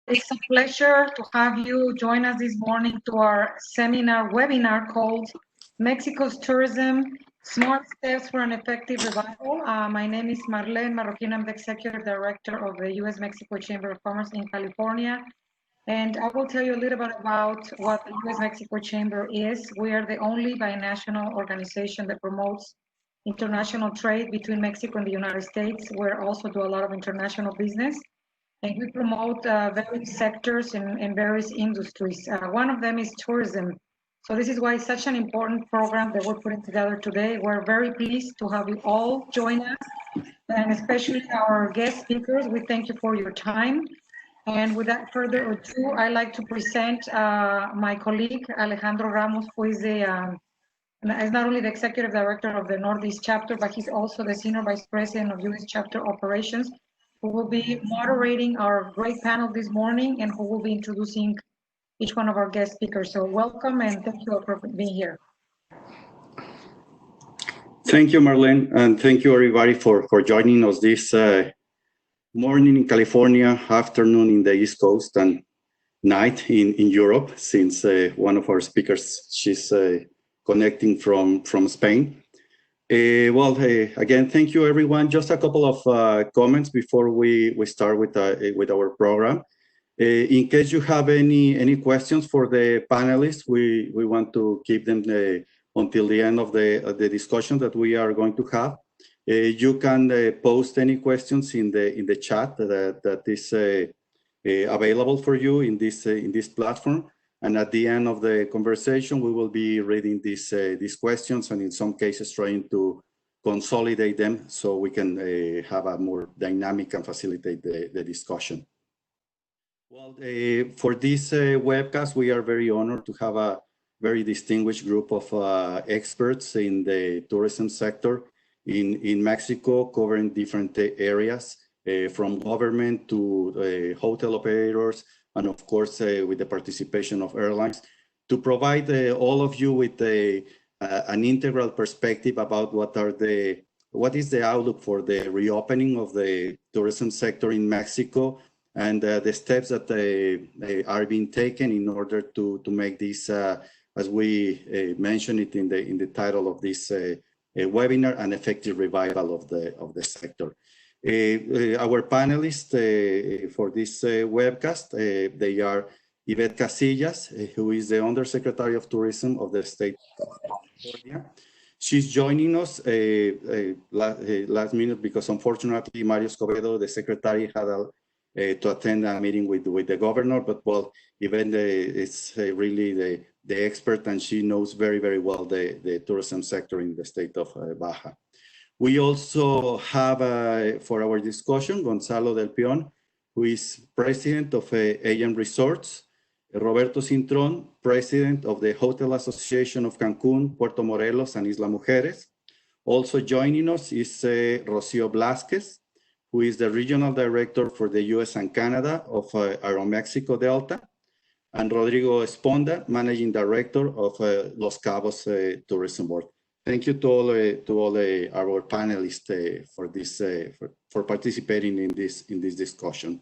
It's a pleasure to have you join us this morning to our seminar webinar called Mexico's Tourism, Smart Steps for an Effective Revival. My name is Marlene Marroquin. I'm the Executive Director of the US-Mexico Chamber of Commerce in California. And I will tell you a little bit about what the US-Mexico Chamber is. We are the only binational organization that promotes international trade between Mexico and the United States. We also do a lot of international business. And we promote various sectors in various industries. One of them is tourism. So this is why it's such an important program that we're putting together today. We're very pleased to have you all join us, and especially our guest speakers. We thank you for your time. And without further ado, I'd like to present my colleague, Alejandro Ramos, who is not only the Executive Director of the Northeast Chapter, but he's also the Senior Vice President of U.S. Chapter Operations, who will be moderating our great panel this morning and who will be introducing each one of our guest speakers. So welcome and thank you all for being here. Thank you, Marlene, and thank you everybody for joining us this morning in California, afternoon in the East Coast, and night in Europe, since one of our speakers, she's connecting from Spain. Again, thank you everyone. Just a couple of comments before we start with our program. In case you have any questions for the panelists, we want to keep them until the end of the discussion that we are going to have. You can post any questions in the chat that is available for you in this platform. And at the end of the conversation, we will be reading these questions and in some cases trying to consolidate them so we can have a more dynamic and facilitate the discussion. Well, for this webcast, we are very honored to have a very distinguished group of experts in the tourism sector in Mexico, covering different areas, from government to hotel operators, and of course, with the participation of airlines, to provide all of you with an integral perspective about what is the outlook for the reopening of the tourism sector in Mexico, and the steps that are being taken in order to make this, as we mentioned it in the title of this webinar, an effective revival of the sector. Our panelists for this webcast, they are Yvette Casillas, who is the Undersecretary of Tourism of the state of California. She's joining us last minute because unfortunately Mario Escobedo, the secretary, had to attend a meeting with the governor, but well, Yvette is really the expert, and she knows very, very well the tourism sector in the state of Baja. We also have, for our discussion, Gonzalo Del Peon, who is president of AM Resorts, Roberto Cintrón, president of the Hotel Association of Cancun, Puerto Morelos, and Isla Mujeres. Also joining us is Rocio Blasquez, who is the regional director for the US and Canada of Aeromexico Delta, and Rodrigo Esponda, managing director of Los Cabos Tourism Board. Thank you to all our panelists for this for participating in this discussion.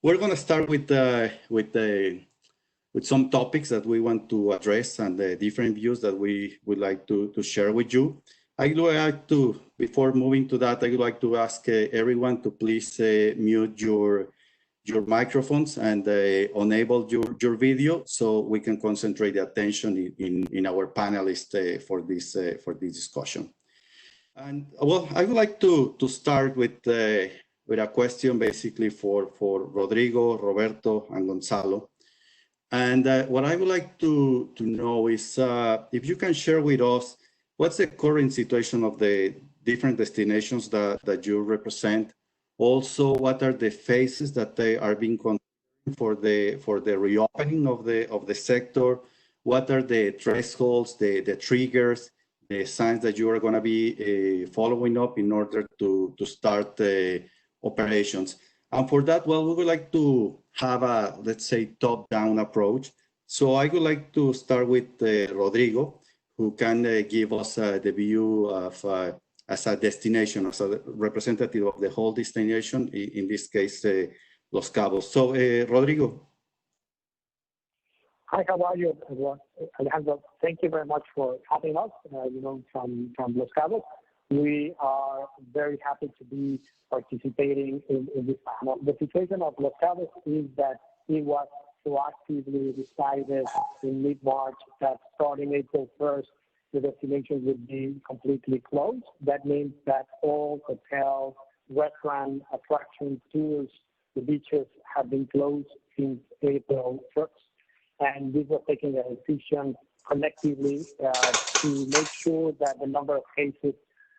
We're going to start with some topics that we want to address and the different views that we would like to share with you. I'd like to, before moving to that, I'd like to ask everyone to please mute your microphones and enable your video so we can concentrate the attention in our panelists for this discussion. And well, I would like to start with a question basically for Rodrigo, Roberto, and Gonzalo. And what I would like to know is if you can share with us what's the current situation of the different destinations that you represent. Also, what are the phases that they are being considered for the reopening of the sector? What are the thresholds, the triggers, the signs that you are going to be following up in order to start operations? And for that, well, we would like to have a, let's say, top-down approach. So I would like to start with Rodrigo, who can give us the view of as a destination, as a representative of the whole destination, in this case, Los Cabos. So, Rodrigo. Hi, how are you, Alejandro? Thank you very much for having us, from Los Cabos. We are very happy to be participating in this panel. The situation of Los Cabos is that it was proactively decided in mid-March that starting April 1st, the destination would be completely closed. That means that all hotels, restaurants, attractions, tours, the beaches have been closed since April 1st. And this was taking a decision collectively to make sure that the number of cases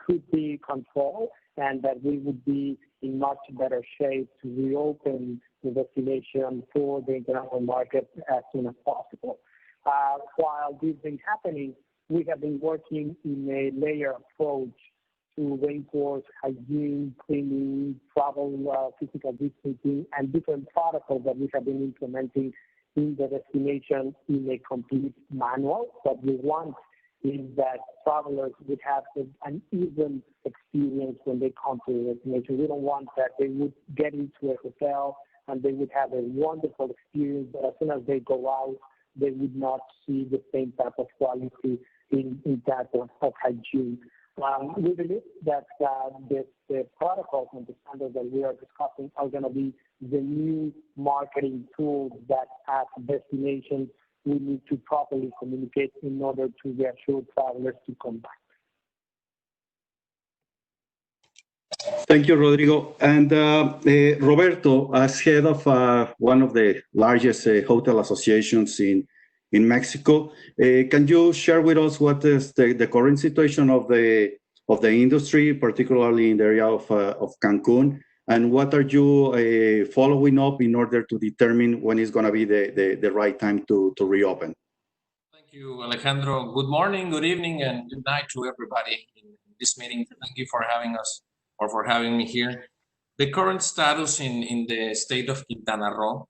could be controlled and that we would be in much better shape to reopen the destination for the international market as soon as possible. While this has been happening, we have been working in a layer approach to reinforce hygiene, cleaning, travel, physical distancing, and different protocols that we have been implementing in the destination in a complete manual. What we want is that travelers would have an even experience when they come to the destination. We don't want that they would get into a hotel and they would have a wonderful experience, but as soon as they go out, they would not see the same type of quality in that of hygiene. We believe that the protocols and the standards that we are discussing are going to be the new marketing tools that as destinations we need to properly communicate in order to reassure travelers to come back. Thank you, Rodrigo. And Roberto, as head of one of the largest hotel associations in Mexico, can you share with us what is the current situation of the industry, particularly in the area of Cancun, and what are you following up in order to determine when is going to be the right time to reopen? Thank you, Alejandro. Good morning, good evening, and good night to everybody in this meeting. Thank you for having us or for having me here. The current status in the state of Quintana Roo.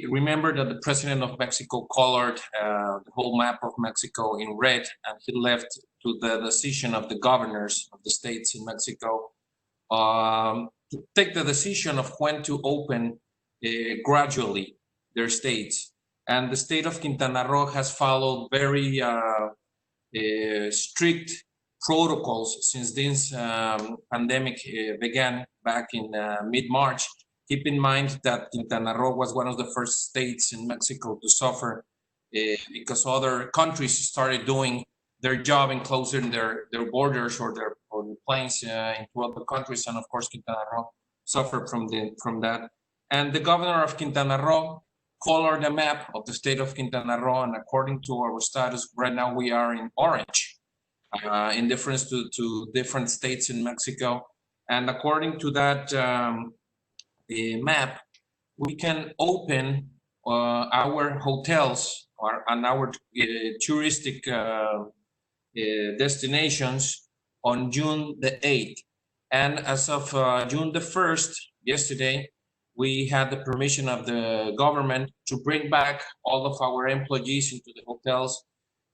Remember that the president of Mexico colored the whole map of Mexico in red, and he left to the decision of the governors of the states in Mexico to take the decision of when to open gradually their states. And the state of Quintana Roo has followed very strict protocols since this pandemic began back in mid-March. Keep in mind that Quintana Roo was one of the first states in Mexico to suffer because other countries started doing their job in closing their borders or their planes into other countries, and of course Quintana Roo suffered from that. And the governor of Quintana Roo colored the map of the state of Quintana Roo, and according to our status, right now we are in orange, in difference to different states in Mexico. And according to that map, we can open our hotels and our touristic destinations on June the 8th. And as of June the 1st, yesterday, we had the permission of the government to bring back all of our employees into the hotels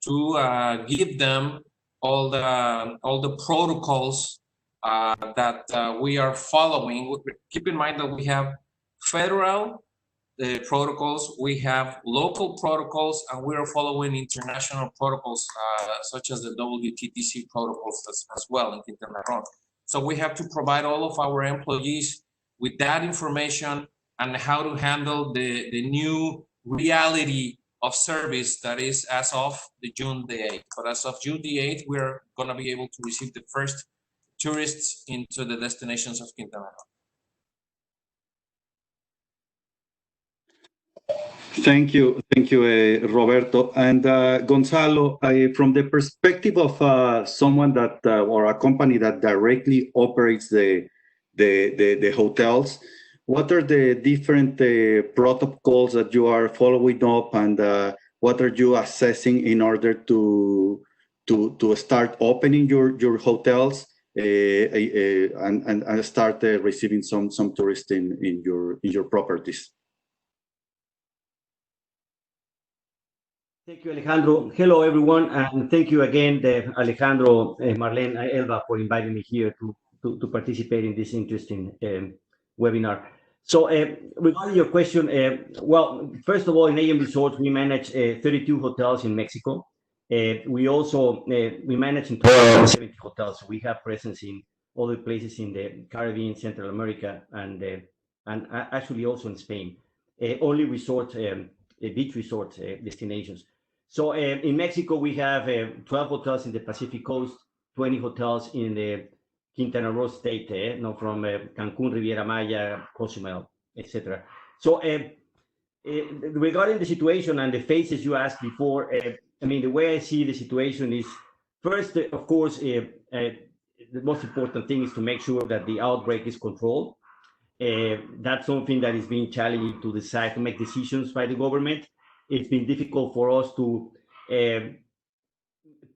to give them all the protocols that we are following. Keep in mind that we have federal protocols, we have local protocols, and we are following international protocols such as the WTTC protocols as well in Quintana Roo. So we have to provide all of our employees with that information and how to handle the new reality of service that is as of the June the 8th. But as of June the 8th, we're going to be able to receive the first tourists into the destinations of Quintana Roo. Thank you, Roberto. And Gonzalo, from the perspective of someone that or a company that directly operates the hotels, what are the different protocols that you are following up, and what are you assessing in order to start opening your hotels and start receiving some tourists in your properties? Thank you, Alejandro. Hello, everyone, and thank you again, Alejandro, Marlene, Elba, for inviting me here to participate in this interesting webinar. So regarding your question, well, first of all, in AM Resorts, we manage 32 hotels in Mexico. We also, we manage in 70 hotels. So we have presence in other places in the Caribbean, Central America, and actually also in Spain. Only resort, beach resort destinations. So in Mexico, we have 12 hotels in the Pacific Coast, 20 hotels in the Quintana Roo state, from Cancun, Riviera Maya, Cozumel, etc. So regarding the situation and the phases you asked before, I mean, the way I see the situation is, first, of course, the most important thing is to make sure that the outbreak is controlled. That's something that is being challenging to decide, to make decisions by the government. It's been difficult for us to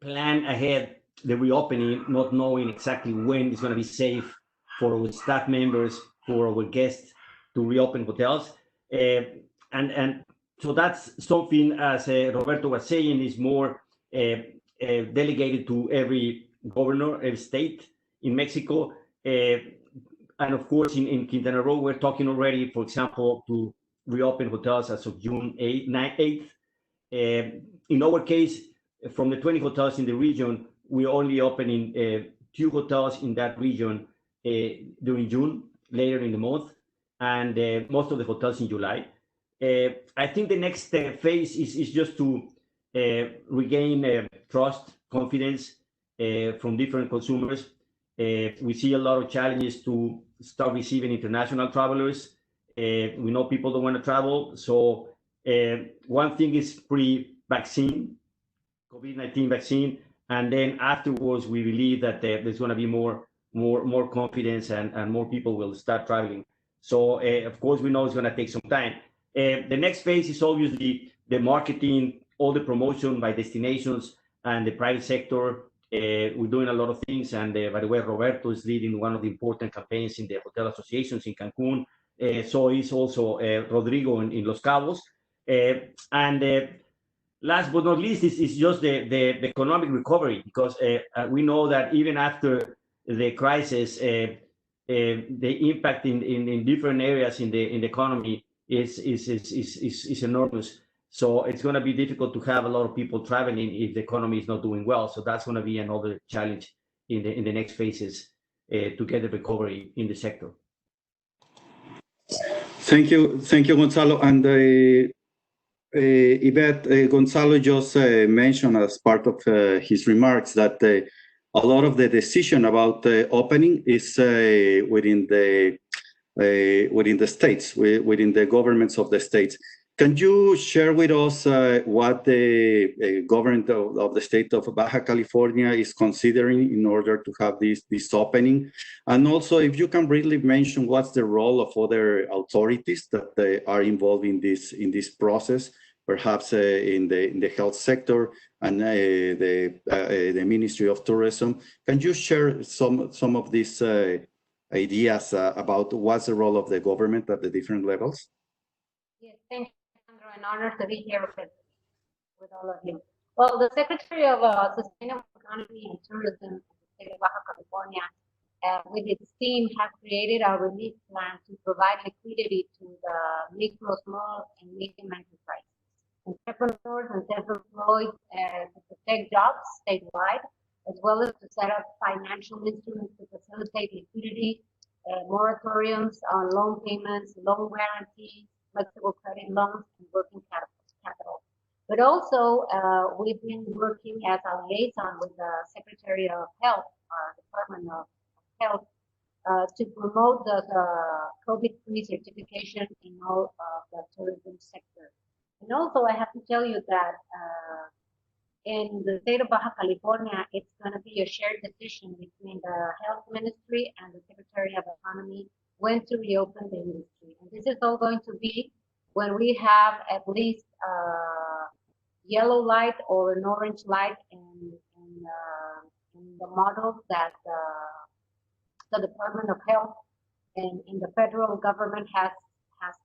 plan ahead the reopening, not knowing exactly when it's going to be safe for our staff members, for our guests to reopen hotels. And so that's something, as Roberto was saying, is more delegated to every governor, every state in Mexico. And of course, in Quintana Roo, we're talking already, for example, to reopen hotels as of June 8th. In our case, from the 20 hotels in the region, we're only opening 2 hotels in that region during June, later in the month, and most of the hotels in July. I think the next phase is just to regain trust, confidence from different consumers. We see a lot of challenges to start receiving international travelers. We know people don't want to travel. So one thing is pre-vaccine, COVID-19 vaccine, and then afterwards we believe that there's going to be more confidence and more people will start traveling. So of course we know it's going to take some time. The next phase is obviously the marketing, all the promotion by destinations and the private sector. We're doing a lot of things, and by the way, Roberto is leading one of the important campaigns in the hotel associations in Cancun. So is also Rodrigo in Los Cabos. And last but not least is just the economic recovery, because we know that even after the crisis, the impact in different areas in the economy is enormous. So it's going to be difficult to have a lot of people traveling if the economy is not doing well. So that's going to be another challenge in the next phases to get the recovery in the sector. Thank you, Gonzalo. And Yvette, Gonzalo just mentioned as part of his remarks that a lot of the decision about opening is within the states, within the governments of the states. Can you share with us what the government of the state of Baja California is considering in order to have this opening? And also, if you can briefly mention what's the role of other authorities that are involved in this process, perhaps in the health sector and the Ministry of Tourism. Can you share some of these ideas about what's the role of the government at the different levels? Yes, thank you, Alejandro. An honor to be here with all of you. Well, the Secretary of Sustainable Economy and Tourism of the state of Baja California, with its team, has created a relief plan to provide liquidity to the micro, small, and medium enterprises, entrepreneurs and self-employed, to protect jobs statewide, as well as to set up financial instruments to facilitate liquidity, moratoriums on loan payments, loan guarantees, flexible credit loans, and working capital. But also, we've been working as a liaison with the Secretary of Health, Department of Health, to promote the COVID-free certification in all of the tourism sector. And also, I have to tell you that in the state of Baja California, it's going to be a shared decision between the Health Ministry and the Secretary of Economy when to reopen the industry. And this is all going to be when we have at least yellow light or an orange light in the model that the Department of Health and in the federal government has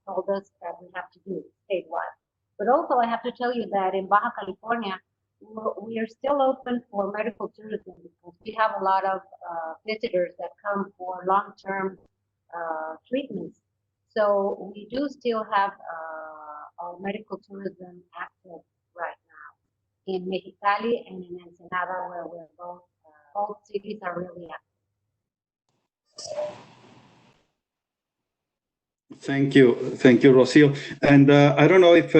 told us that we have to do statewide. But also, I have to tell you that in Baja California, we are still open for medical tourism because we have a lot of visitors that come for long-term treatments. So we do still have our medical tourism active right now in Mexicali and in Ensenada, where we're both cities are really active. Thank you, Rocio. And I don't know if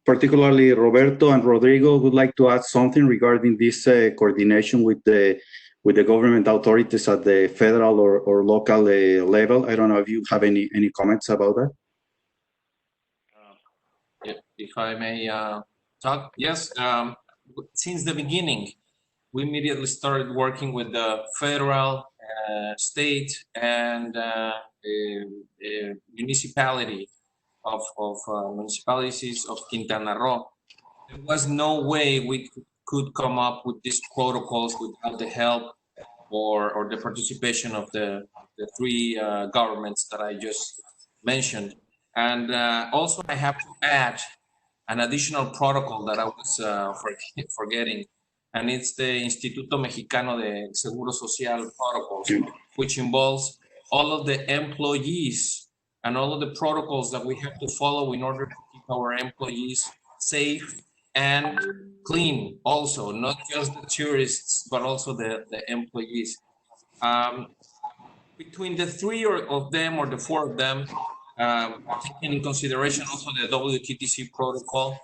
particularly Roberto and Rodrigo would like to add something regarding this coordination with the government authorities at the federal or local level. I don't know if you have any comments about that. If I may talk, yes. Since the beginning, we immediately started working with the federal, state, and municipality of municipalities of Quintana Roo. There was no way we could come up with these protocols without the help or the participation of the three governments that I just mentioned. And also I have to add an additional protocol that I was forgetting, and it's the Instituto Mexicano de Seguro Social protocols, which involves all of the employees and all of the protocols that we have to follow in order to keep our employees safe and clean, also, not just the tourists, but also the employees. Between the three of them or the four of them, taking in consideration also the WTTC protocol,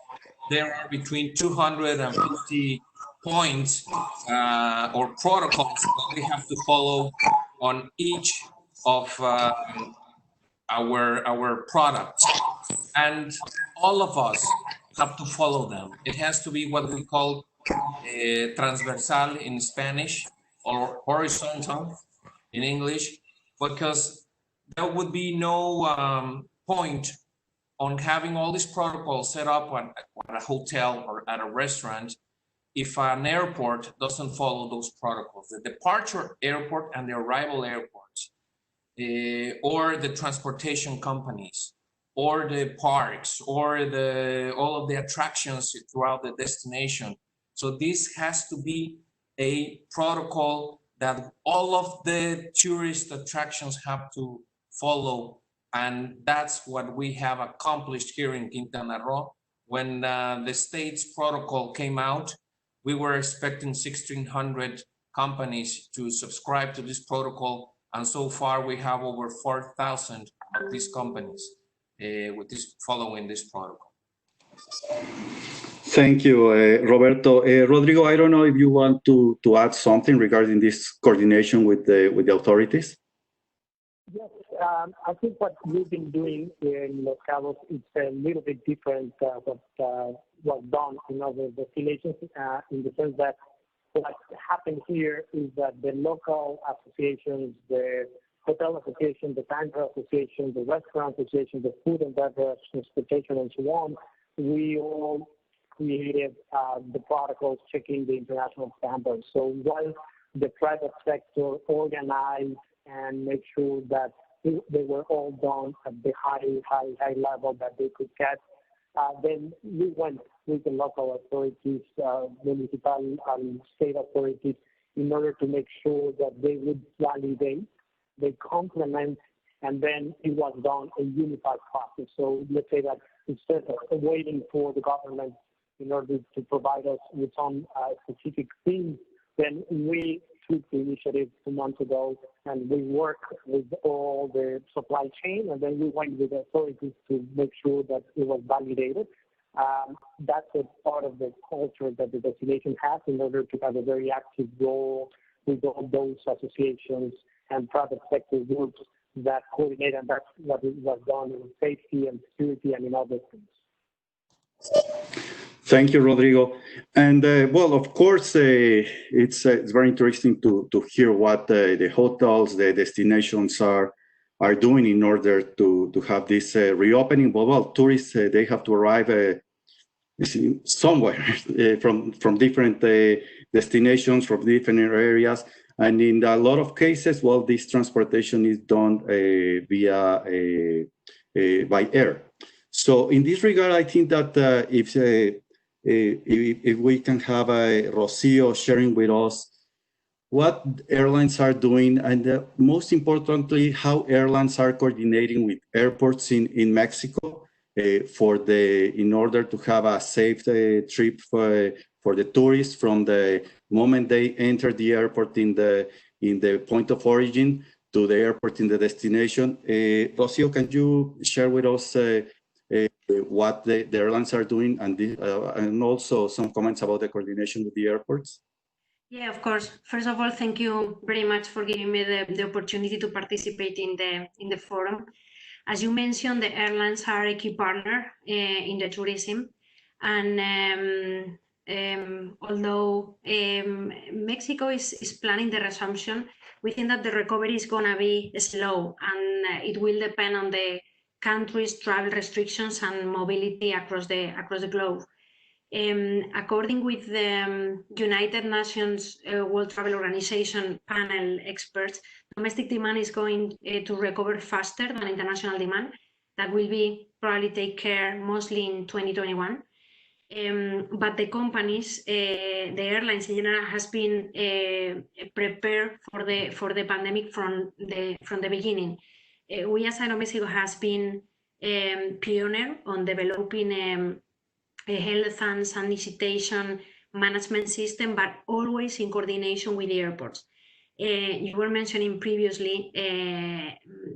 there are between 250 points or protocols that we have to follow on each of our products, and all of us have to follow them. It has to be what we call transversal in Spanish, or horizontal in English, because there would be no point on having all these protocols set up at a hotel or at a restaurant if an airport doesn't follow those protocols. The departure airport and the arrival airports, or the transportation companies, or the parks, or all of the attractions throughout the destination. So this has to be a protocol that all of the tourist attractions have to follow. And that's what we have accomplished here in Quintana Roo. When the state's protocol came out, we were expecting 1,600 companies to subscribe to this protocol. And so far we have over 4,000 of these companies following this protocol. Thank you, Roberto. Rodrigo, I don't know if you want to add something regarding this coordination with the authorities. Yes, I think what we've been doing here in Los Cabos is a little bit different what was done in other destinations, in the sense that what happened here is that the local associations, the hotel association, the tanker association, the restaurant association, the food and beverage, transportation, and so on, we all created the protocols checking the international standards. So while the private sector organized and make sure that they were all done at the high level that they could get, then we went with the local authorities, municipal and state authorities, in order to make sure that they would validate, they complement, and then it was done a unified process. So let's say that instead of waiting for the government in order to provide us with some specific things, then we took the initiative 2 months ago, and we worked with all the supply chain, and then we went with the authorities to make sure that it was validated. That's a part of the culture that the destination has in order to have a very active role with all those associations and private sector groups that coordinate, and that's what was done in safety and security and in other things. Thank you, Rodrigo. And well, of course, it's very interesting to hear what the hotels, the destinations are doing in order to have this reopening. But well, tourists, they have to arrive somewhere from different destinations, from different areas. And in a lot of cases, well, this transportation is done via by air. So in this regard, I think that if we can have Rocio sharing with us what airlines are doing, and most importantly, how airlines are coordinating with airports in Mexico in order to have a safe trip for the tourists from the moment they enter the airport in the point of origin to the airport in the destination. Rocio, can you share with us what the airlines are doing, and also some comments about the coordination with the airports? Yeah, of course. First of all, thank you very much for giving me the opportunity to participate in the forum. As you mentioned, the airlines are a key partner in the tourism, and although Mexico is planning the resumption, we think that the recovery is going to be slow, and it will depend on the country's travel restrictions and mobility across the globe. According with the United Nations World Travel Organization panel experts, domestic demand is going to recover faster than international demand. That will be probably take care mostly in 2021. But the companies, the airlines in general, has been prepared for the pandemic from the beginning. We as Aeromexico has been pioneer on developing a health and sanitation management system, but always in coordination with the airports. You were mentioning previously,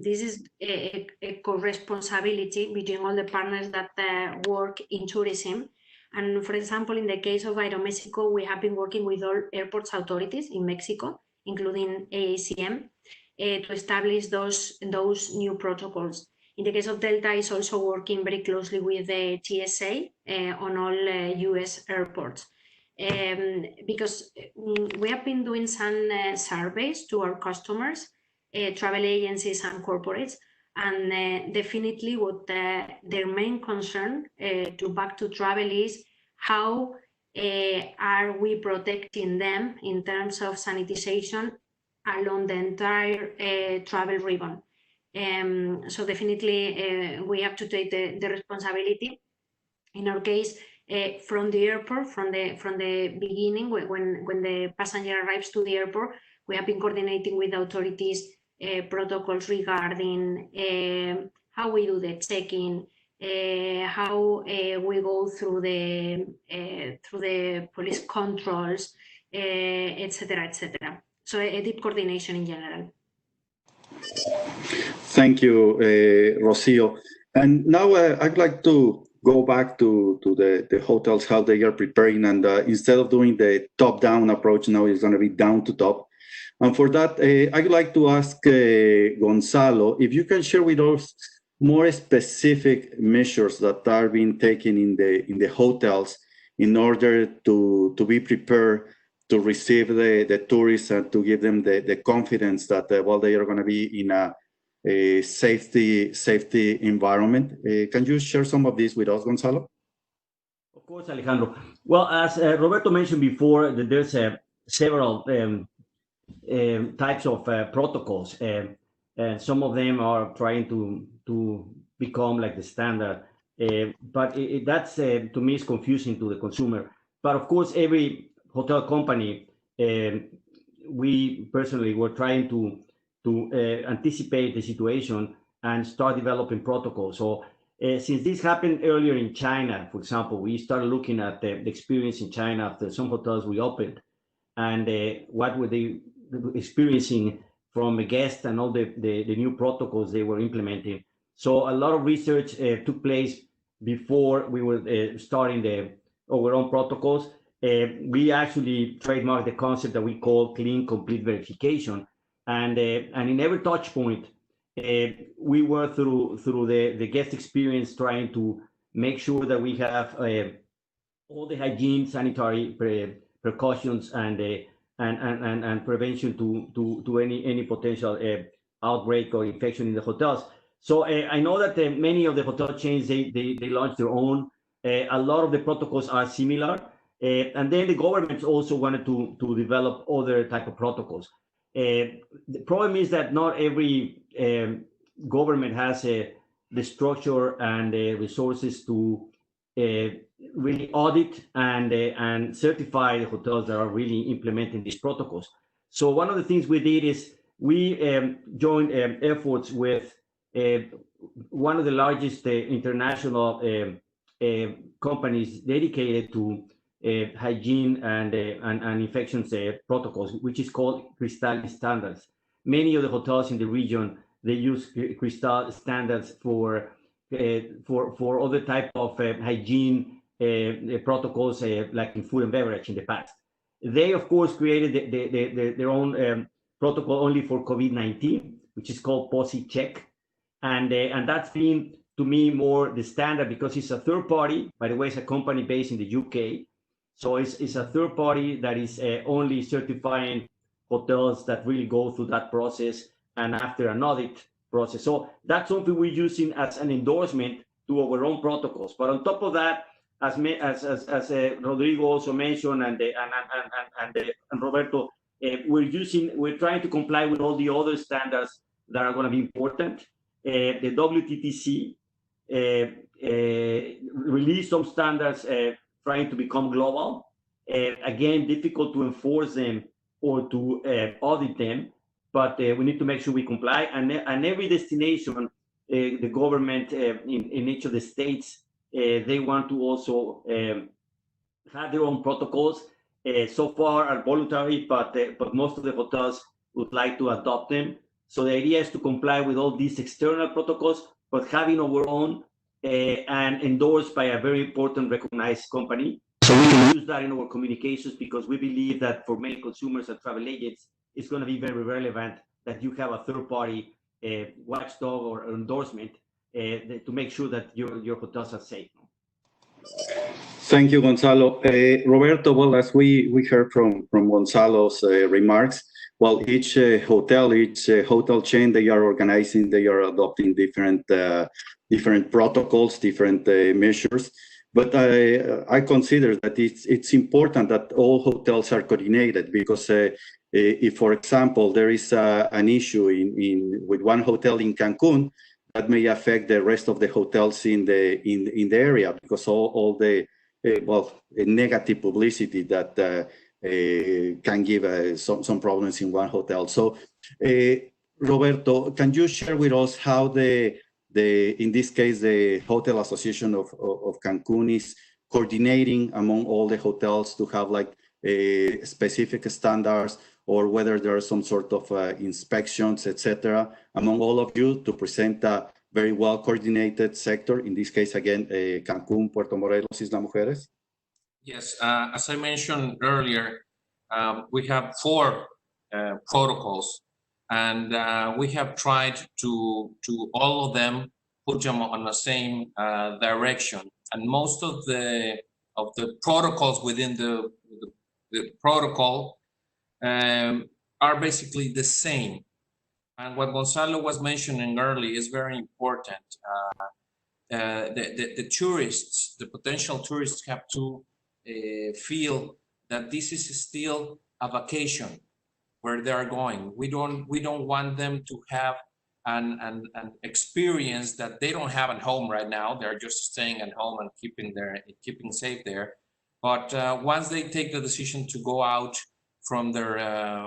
this is a co-responsibility between all the partners that work in tourism. And for example, in the case of Aeromexico, we have been working with all airports authorities in Mexico, including AACM, to establish those new protocols. In the case of Delta, is also working very closely with the TSA on all US airports. Because we have been doing some surveys to our customers, travel agencies and corporates, and definitely what their main concern back to travel is how are we protecting them in terms of sanitization along the entire travel ribbon. So definitely we have to take the responsibility. In our case, from the airport, from the beginning, when the passenger arrives to the airport, we have been coordinating with authorities protocols regarding how we do the check-in, how we go through the police controls, etc., etc. So a deep coordination in general. Thank you, Rocio. And now I'd like to go back to the hotels, how they are preparing, and instead of doing the top-down approach, now it's going to be down to top. And for that, I'd like to ask Gonzalo if you can share with us more specific measures that are being taken in the hotels in order to be prepared to receive the tourists and to give them the confidence that they are going to be in a safety environment. Can you share some of this with us, Gonzalo? Of course, Alejandro. Well, as Roberto mentioned before, there's several types of protocols, and some of them are trying to become like the standard. But that's to me is confusing to the consumer. But of course, every hotel company, we personally were trying to anticipate the situation and start developing protocols. So since this happened earlier in China, for example, we started looking at the experience in China after some hotels reopened, and what were they experiencing from the guests and all the new protocols they were implementing. So a lot of research took place before we were starting our own protocols. We actually trademarked the concept that we call clean, complete verification. And in every touch point, we were through the guest experience trying to make sure that we have all the hygiene, sanitary precautions and prevention to any potential outbreak or infection in the hotels. So I know that many of the hotel chains, they launched their own. A lot of the protocols are similar. And then the governments also wanted to develop other type of protocols. The problem is that not every government has the structure and the resources to really audit and certify the hotels that are really implementing these protocols. So one of the things we did is we joined efforts with one of the largest international companies dedicated to hygiene and infections protocols, which is called Cristal Standards. Many of the hotels in the region, they use Cristal Standards for other type of hygiene protocols, like in food and beverage in the past. They, of course, created their own protocol only for COVID-19, which is called POSI Check. And that's been, to me, more the standard because it's a third party. By the way, it's a company based in the UK. So it's a third party that is only certifying hotels that really go through that process and after an audit process. So that's something we're using as an endorsement to our own protocols. But on top of that, as Rodrigo also mentioned and Roberto, we're trying to comply with all the other standards that are going to be important. The WTTC released some standards trying to become global. Again, difficult to enforce them or to audit them, but we need to make sure we comply. And every destination, the government in each of the states, they want to also have their own protocols. So far are voluntary, but most of the hotels would like to adopt them. So the idea is to comply with all these external protocols, but having our own and endorsed by a very important recognized company. So we can use that in our communications because we believe that for many consumers and travel agents, it's going to be very relevant that you have a third party watchdog or endorsement to make sure that your hotels are safe. Thank you, Gonzalo. Roberto, well, as we heard from Gonzalo's remarks, well, each hotel chain, they are organizing, they are adopting different protocols, different measures. But I consider that it's important that all hotels are coordinated because if, for example, there is an issue with one hotel in Cancun, that may affect the rest of the hotels in the area because all the negative publicity that can give some problems in one hotel. So, Roberto, can you share with us how in this case, the Hotel Association of Cancun is coordinating among all the hotels to have like specific standards, or whether there are some sort of inspections, etc., among all of you to present a very well coordinated sector? In this case, again, Cancun, Puerto Morelos, Isla Mujeres. Yes, as I mentioned earlier, we have 4 protocols, and we have tried to all of them put them on the same direction. And most of the protocols within the protocol are basically the same. And what Gonzalo was mentioning earlier is very important. The tourists, the potential tourists, have to feel that this is still a vacation where they are going. We don't want them to have an experience that they don't have at home right now. They're just staying at home and keeping safe there. But once they take the decision to go out from their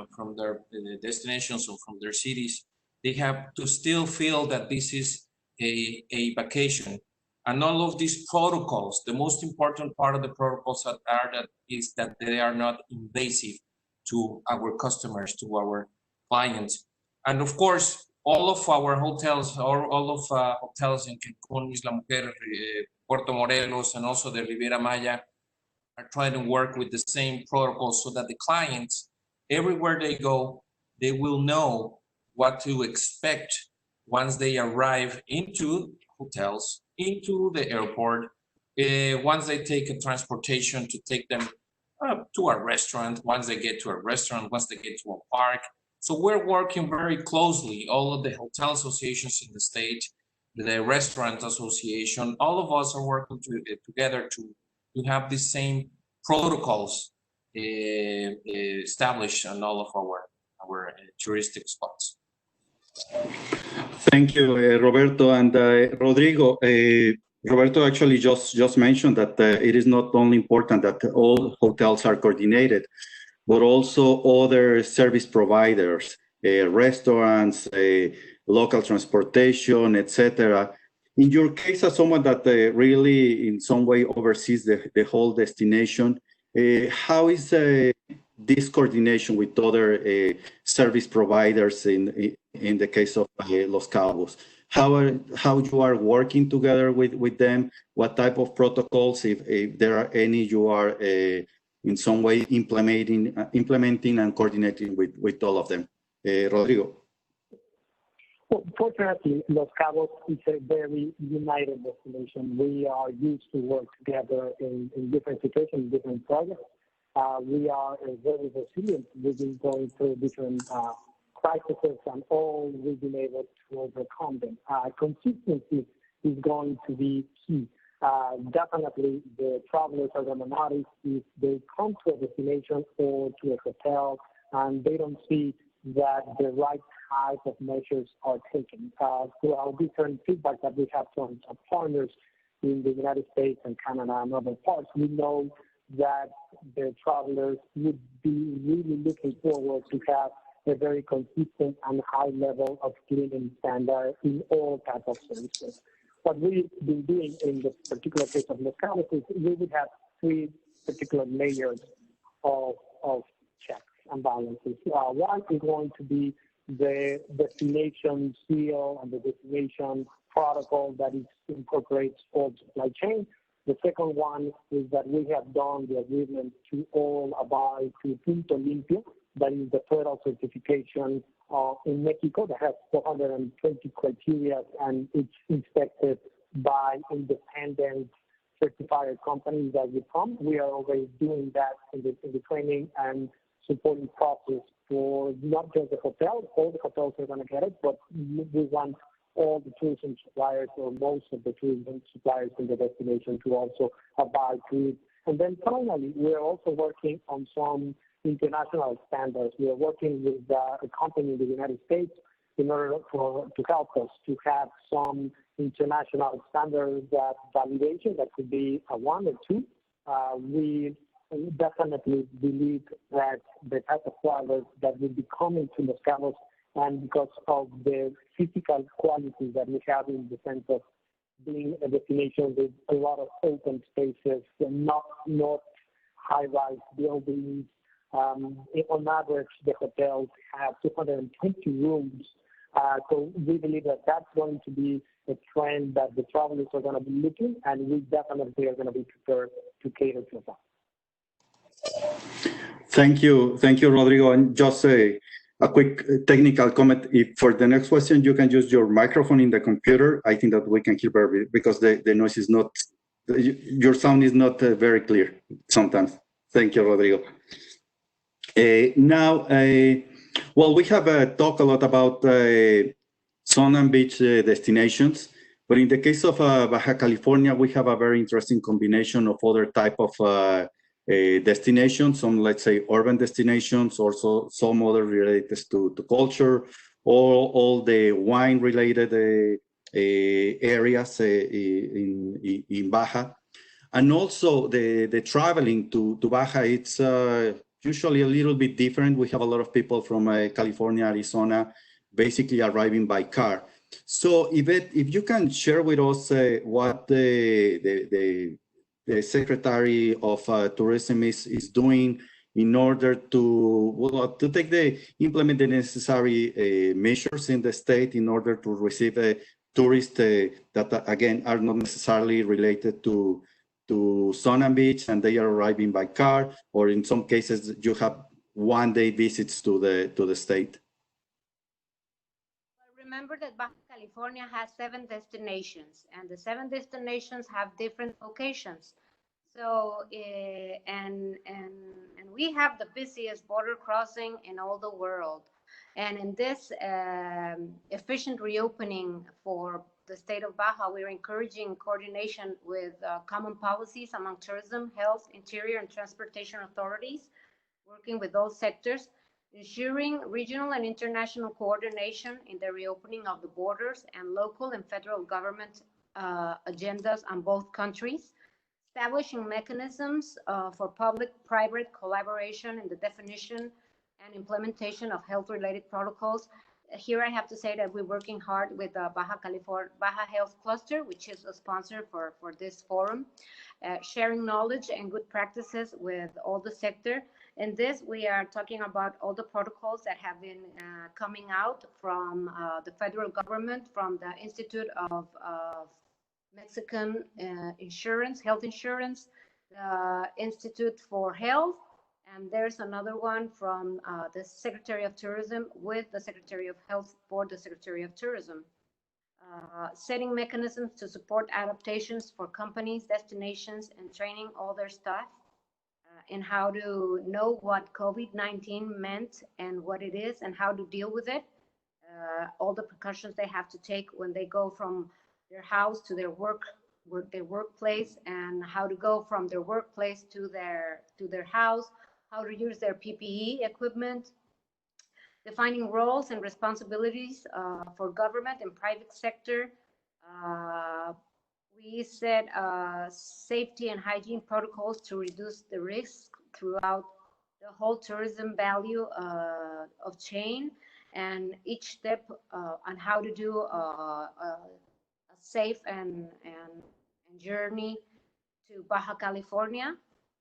destinations or from their cities, they have to still feel that this is a vacation. And all of these protocols, the most important part of the protocols is that they are not invasive to our customers, to our clients. And of course, all of our hotels, or all of hotels in Cancun, Isla Mujeres, Puerto Morelos, and also the Riviera Maya are trying to work with the same protocols so that the clients, everywhere they go, they will know what to expect once they arrive into hotels, into the airport, once they take a transportation to take them to a restaurant, once they get to a restaurant, once they get to a park. So we're working very closely, all of the hotel associations in the state, the restaurant association, all of us are working together to have the same protocols established on all of our touristic spots. Thank you, Roberto. And Rodrigo, Roberto actually just mentioned that it is not only important that all hotels are coordinated, but also other service providers, restaurants, local transportation, etc. In your case, as someone that really in some way oversees the whole destination, how is this coordination with other service providers in the case of Los Cabos? How you are working together with them? What type of protocols, if there are any, you are in some way implementing and coordinating with all of them? Rodrigo. Well, fortunately, Los Cabos is a very united destination. We are used to work together in different situations, different projects. We are very resilient. We've been going through different crises and all we've been able to overcome them. Consistency is going to be key. Definitely, the travelers are going to notice if they come to a destination or to a hotel and they don't see that the right type of measures are taken. Through our different feedback that we have from partners in the United States and Canada and other parts, we know that the travelers would be really looking forward to have a very consistent and high level of cleaning standard in all types of services. What we've been doing in the particular case of Los Cabos is we would have three particular layers of checks and balances. One is going to be the destination seal and the destination protocol that incorporates all supply chain. The second one is that we have done the agreement to all abide to Punto Limpio, that is the federal certification in Mexico that has 420 criteria and it's inspected by independent certified companies that we come. We are already doing that in the training and supporting process for not just the hotel. All the hotels are going to get it, but we want all the tourism suppliers or most of the tourism suppliers in the destination to also abide to it. And then finally, we're also working on some international standards. We are working with a company in the United States in order to help us to have some international standards that validation that could be a 1 or 2. We definitely believe that the type of travelers that will be coming to Los Cabos, and because of the physical qualities that we have in the sense of being a destination with a lot of open spaces and not high-rise buildings. On average, the hotels have 220 rooms. So we believe that that's going to be a trend that the travelers are going to be looking, and we definitely are going to be prepared to cater to that. Thank you, Rodrigo. And just a quick technical comment. If for the next question you can use your microphone in the computer, I think that we can hear better because the noise is not, your sound is not very clear sometimes. Thank you, Rodrigo. Now, well, we have talked a lot about sun and beach destinations, but in the case of Baja California, we have a very interesting combination of other type of destinations, some, let's say, urban destinations, also some other related to culture, all the wine-related areas in Baja. And also the traveling to Baja, it's usually a little bit different. We have a lot of people from California, Arizona, basically arriving by car. So Yvette, if you can share with us what the Secretary of Tourism is doing in order to implement the necessary measures in the state in order to receive tourists that again are not necessarily related to sun and beach, and they are arriving by car, or in some cases you have one-day visits to the state. Remember that Baja California has 7 destinations, and the 7 destinations have different locations. So, and we have the busiest border crossing in all the world. And in this efficient reopening for the state of Baja, we're encouraging coordination with common policies among tourism, health, interior, and transportation authorities, working with those sectors, ensuring regional and international coordination in the reopening of the borders and local and federal government agendas on both countries, establishing mechanisms for public-private collaboration in the definition and implementation of health-related protocols. Here I have to say that we're working hard with the Baja Health Cluster, which is a sponsor for this forum, sharing knowledge and good practices with all the sector. In this, we are talking about all the protocols that have been coming out from the federal government, from the Institute of Mexican Insurance, Health Insurance, the Institute for Health, and there's another one from the Secretary of Tourism with the Secretary of Health for the Secretary of Tourism. Setting mechanisms to support adaptations for companies, destinations, and training all their staff in how to know what COVID-19 meant and what it is and how to deal with it. All the precautions they have to take when they go from their house to their workplace, and how to go from their workplace to their house, how to use their PPE equipment, defining roles and responsibilities for government and private sector. We set safety and hygiene protocols to reduce the risk throughout the whole tourism value of chain, and each step on how to do a safe and journey to Baja California,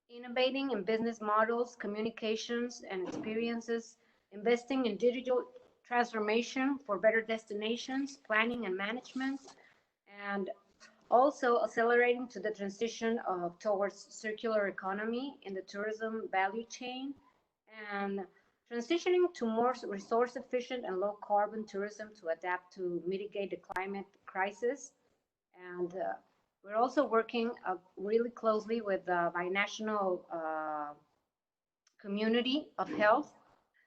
innovating in business models, communications, and experiences, investing in digital transformation for better destinations, planning and management, and also accelerating to the transition towards circular economy in the tourism value chain, and transitioning to more resource efficient and low carbon tourism to adapt to mitigate the climate crisis. And we're also working really closely with the binational community of health,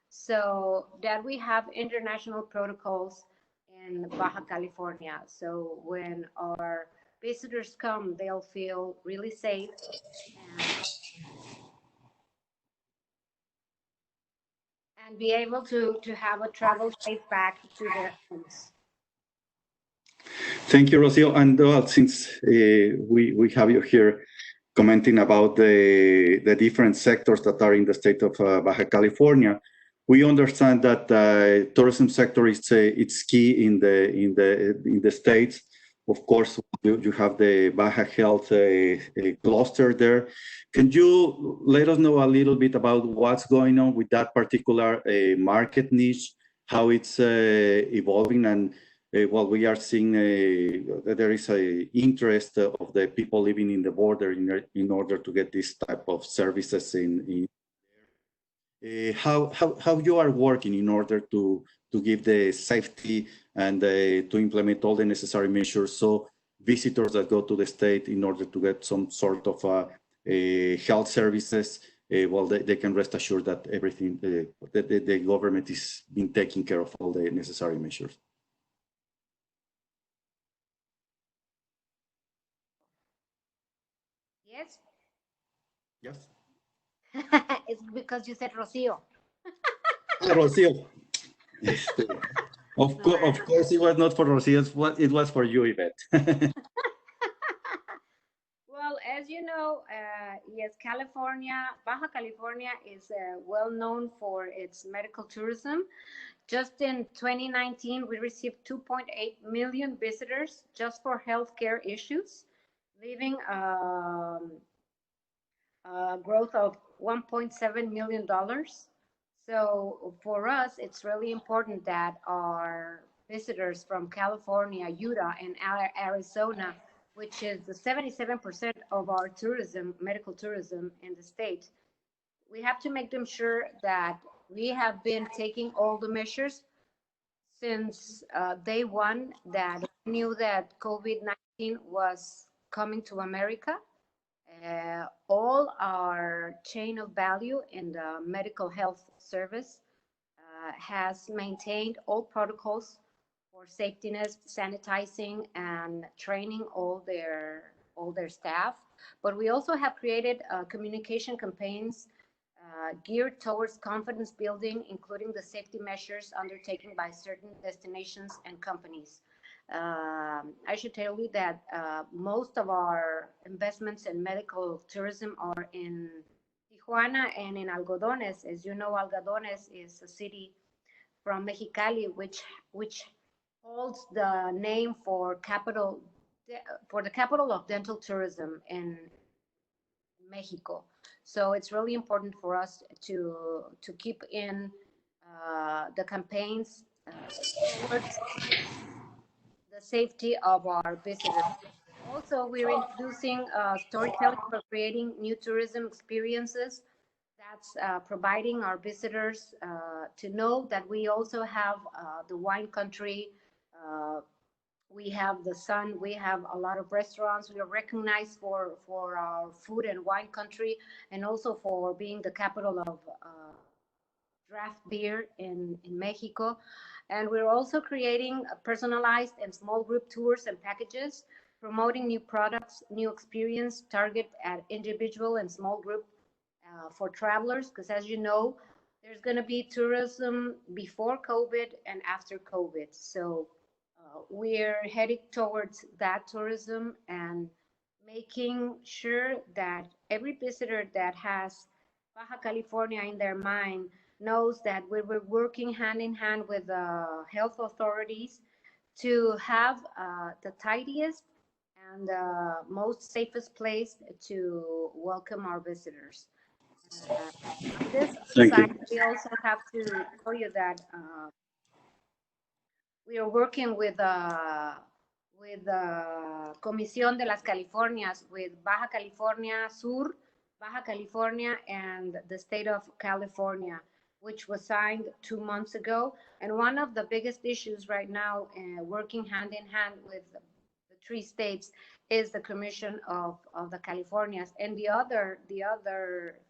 so that we have international protocols in Baja California. So when our visitors come, they'll feel really safe and be able to have a travel safe back to their homes. Thank you, Rocio. And since we have you here commenting about the different sectors that are in the state of Baja California, we understand that the tourism sector is it's key in the states. Of course, you have the Baja Health cluster there. Can you let us know a little bit about what's going on with that particular market niche, how it's evolving, and well, we are seeing there is a interest of the people living in the border in order to get this type of services in how you are working in order to give the safety and to implement all the necessary measures so visitors that go to the state in order to get some sort of health services, well, they can rest assured that everything, the government is been taking care of all the necessary measures. Yes? Yes. It's because you said Rocio. Rocio. Of course, it was not for Rocio, it was for you, Yvette. Well, as you know, yes, Baja California is well known for its medical tourism. Just in 2019, we received 2.8 million visitors just for healthcare issues, leaving a growth of $1.7 million. So for us, it's really important that our visitors from California, Utah, and Arizona, which is the 77% of our tourism, medical tourism in the state, we have to make them sure that we have been taking all the measures since day one, that we knew that COVID-19 was coming to America. All our chain of value in the medical health service has maintained all protocols for safetyness, sanitizing, and training all their staff. But we also have created communication campaigns geared towards confidence building, including the safety measures undertaken by certain destinations and companies. I should tell you that most of our investments in medical tourism are in Tijuana and in Algodones. As you know, Algodones is a city from Mexicali, which holds the name for the capital of dental tourism in Mexico. So it's really important for us to keep in the campaigns towards the safety of our visitors. Also, we're introducing storytelling for creating new tourism experiences. That's providing our visitors to know that we also have the wine country. We have the sun. We have a lot of restaurants. We are recognized for our food and wine country, and also for being the capital of draft beer in Mexico. And we're also creating personalized and small group tours and packages, promoting new products, new experience, target at individual and small group for travelers. Because as you know, there's going to be tourism before COVID and after COVID. So we're heading towards that tourism and making sure that every visitor that has Baja California in their mind knows that we were working hand in hand with health authorities to have the tidiest and most safest place to welcome our visitors. On this side, we also have to tell you that we are working with Comisión de las Californias, with Baja California Sur, Baja California, and the state of California, which was signed 2 months ago. And one of the biggest issues right now, working hand in hand with the 3 states, is the Commission of the Californias. And the other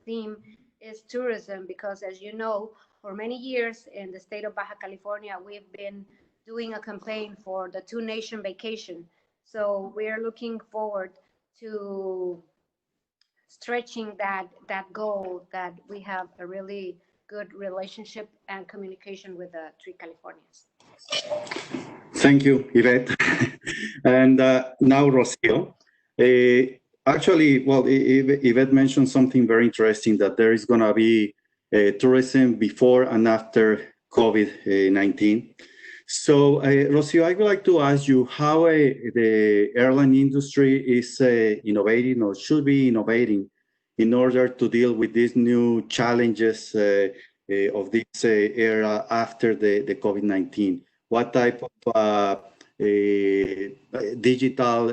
theme is tourism, because as you know, for many years in the state of Baja California, we've been doing a campaign for the 2-nation vacation. So we're looking forward to stretching that goal, that we have a really good relationship and communication with the 3 Californias. Thank you, Yvette. And now, Rocio. Actually, well, Yvette mentioned something very interesting, that there is going to be tourism before and after COVID-19. So, Rocio, I would like to ask you how the airline industry is innovating, or should be innovating, in order to deal with these new challenges of this era after the COVID-19. What type of digital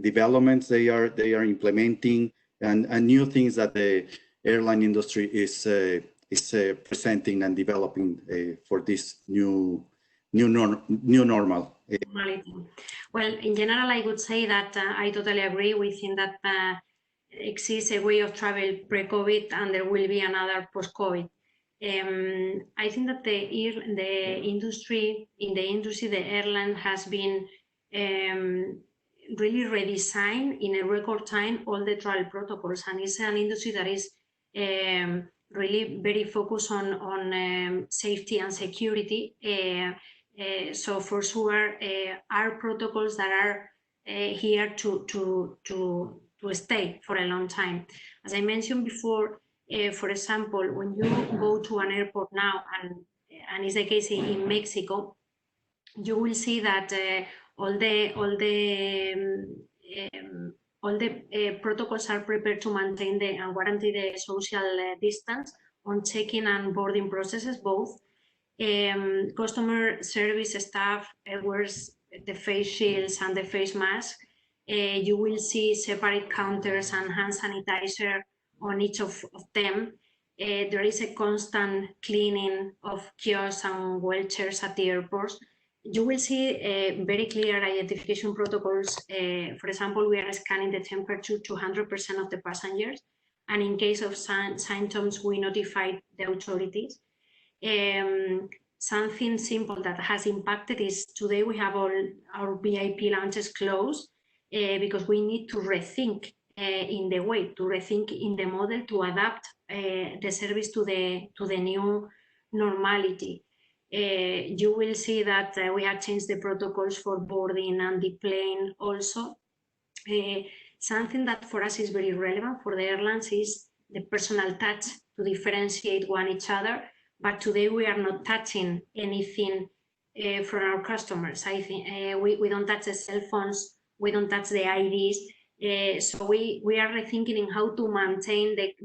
developments they are implementing, and new things that the airline industry is presenting and developing for this new normal. Well, in general, I would say that I totally agree. We think that exists a way of travel pre-COVID, and there will be another post-COVID. I think that the industry, the airline has been really redesigned in a record time all the travel protocols, and it's an industry that is really very focused on safety and security. So for sure, are protocols that are here to stay for a long time. As I mentioned before, for example, when you go to an airport now, and it's the case in Mexico, you will see that all the protocols are prepared to maintain and guarantee the social distance on check-in and boarding processes. Both customer service staff wears the face shields and the face mask. You will see separate counters and hand sanitizer on each of them. There is a constant cleaning of kiosks and wheelchairs at the airports. You will see very clear identification protocols. For example, we are scanning the temperature to 100% of the passengers, and in case of symptoms, we notify the authorities. Something simple that has impacted is today we have all our VIP lounges closed because we need to rethink in the way, to rethink in the model, to adapt the service to the new normality. you will see that we have changed the protocols for boarding and the plane also. Something that for us is very relevant for the airlines is the personal touch to differentiate one each other. But today we are not touching anything from our customers. I think we don't touch the cell phones, we don't touch the IDs. So we are rethinking in how to maintain the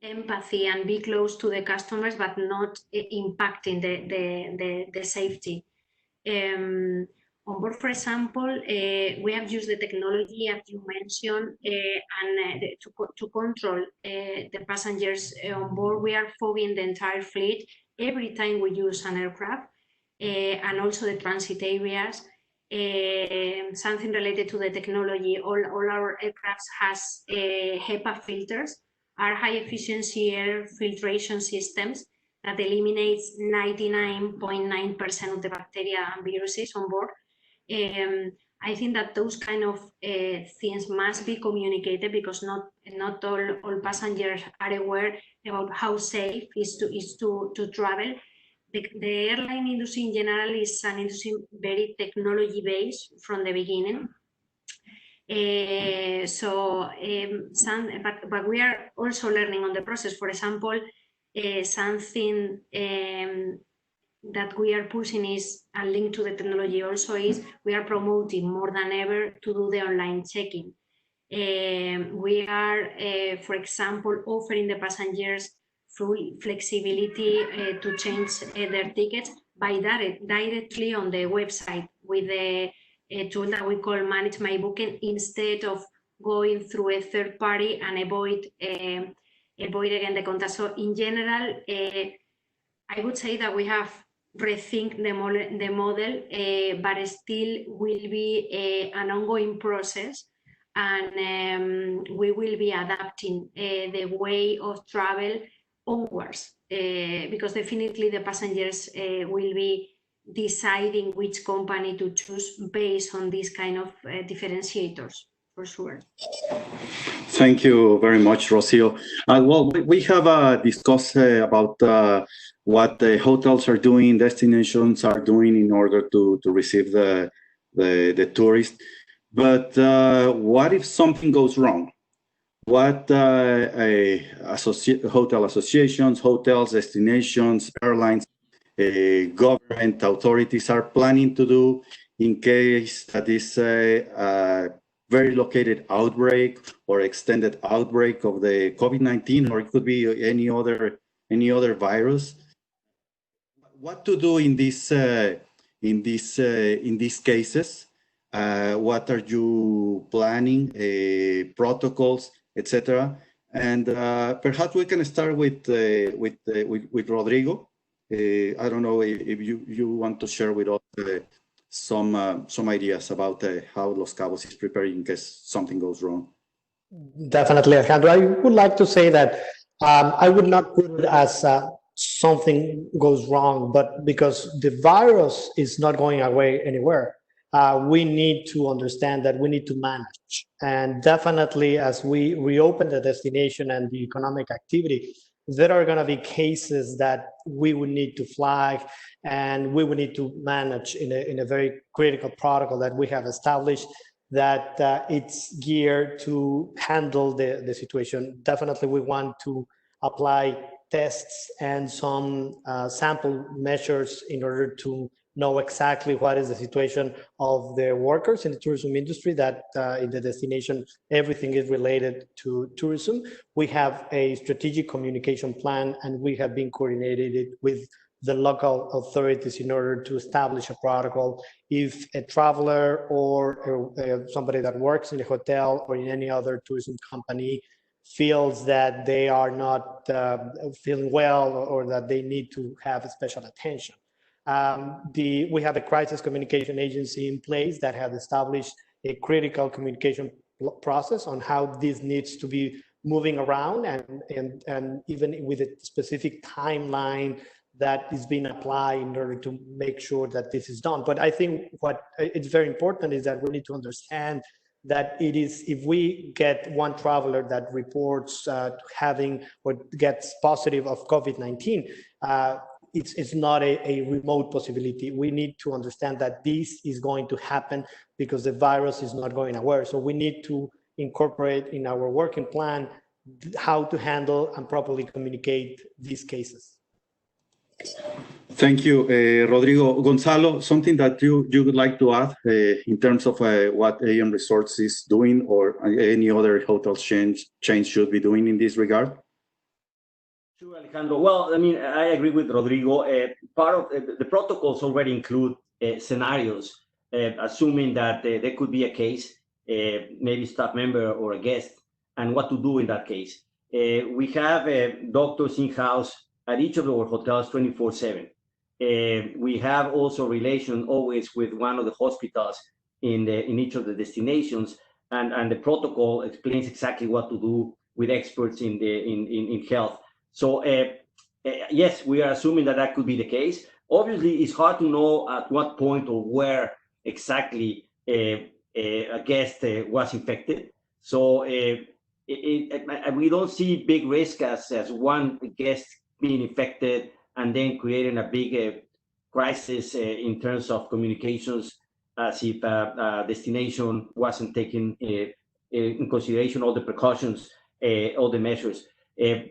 empathy and be close to the customers, but not impacting the safety. On board, for example, we have used the technology, as you mentioned, and to control the passengers on board. We are fogging the entire fleet every time we use an aircraft, and also the transit areas. Something related to the technology, all our aircrafts has HEPA filters, are high efficiency air filtration systems that eliminates 99.9% of the bacteria and viruses on board. I think that those kind of things must be communicated, because not all passengers are aware about how safe is to travel. The airline industry in general is an industry very technology based from the beginning. But we are also learning on the process. For example, something that we are pushing is a link to the technology also is we are promoting more than ever to do the online check-in. We are, for example, offering the passengers full flexibility to change their tickets by directly on the website with a tool that we call Manage My Booking, instead of going through a third party and avoid again the contact. So in general, I would say that we have rethink the model, but still will be an ongoing process, and we will be adapting the way of travel onwards, because definitely the passengers will be deciding which company to choose based on these kind of differentiators, for sure. Thank you very much, Rocio. Well, we have discussed about what the hotels are doing, destinations are doing in order to receive the tourists. But what if something goes wrong? What hotel associations, hotels, destinations, airlines, government authorities are planning to do in case that is a very located outbreak or extended outbreak of the COVID-19, or it could be any other virus? What to do in these cases? What are you planning? Protocols, etc. And perhaps we can start with Rodrigo. I don't know if you want to share with us some ideas about how Los Cabos is preparing in case something goes wrong. Definitely, Alejandro. I would like to say that I would not put it as something goes wrong, but because the virus is not going away anywhere, we need to understand that we need to manage. And definitely, as we reopen the destination and the economic activity, there are going to be cases that we would need to flag, and we would need to manage in a very critical protocol that we have established, that it's geared to handle the situation. Definitely, we want to apply tests and some sample measures in order to know exactly what is the situation of the workers in the tourism industry, that in the destination, everything is related to tourism. We have a strategic communication plan, and we have been coordinated with the local authorities in order to establish a protocol. If a traveler or somebody that works in a hotel or in any other tourism company feels that they are not feeling well, or that they need to have special attention, we have a crisis communication agency in place that has established a critical communication process on how this needs to be moving around, and even with a specific timeline that is being applied in order to make sure that this is done. But I think what it's very important is that we need to understand that it is, if we get one traveler that reports having or gets positive of COVID-19, it's not a remote possibility. We need to understand that this is going to happen because the virus is not going away. So we need to incorporate in our working plan how to handle and properly communicate these cases. Thank you, Rodrigo. Gonzalo, something that you would like to add in terms of what AM Resorts is doing or any other hotel chain should be doing in this regard? Sure, Alejandro. Well, I mean, I agree with Rodrigo. Part of the protocols already include scenarios, assuming that there could be a case, maybe staff member or a guest, and what to do in that case. We have doctors in-house at each of our hotels 24/7. We have also relation always with one of the hospitals in each of the destinations, and the protocol explains exactly what to do with experts in health. So yes, we are assuming that could be the case. Obviously, it's hard to know at what point or where exactly a guest was infected. So we don't see big risk as one guest being infected and then creating a big crisis in terms of communications, as if destination wasn't taking in consideration all the precautions, all the measures.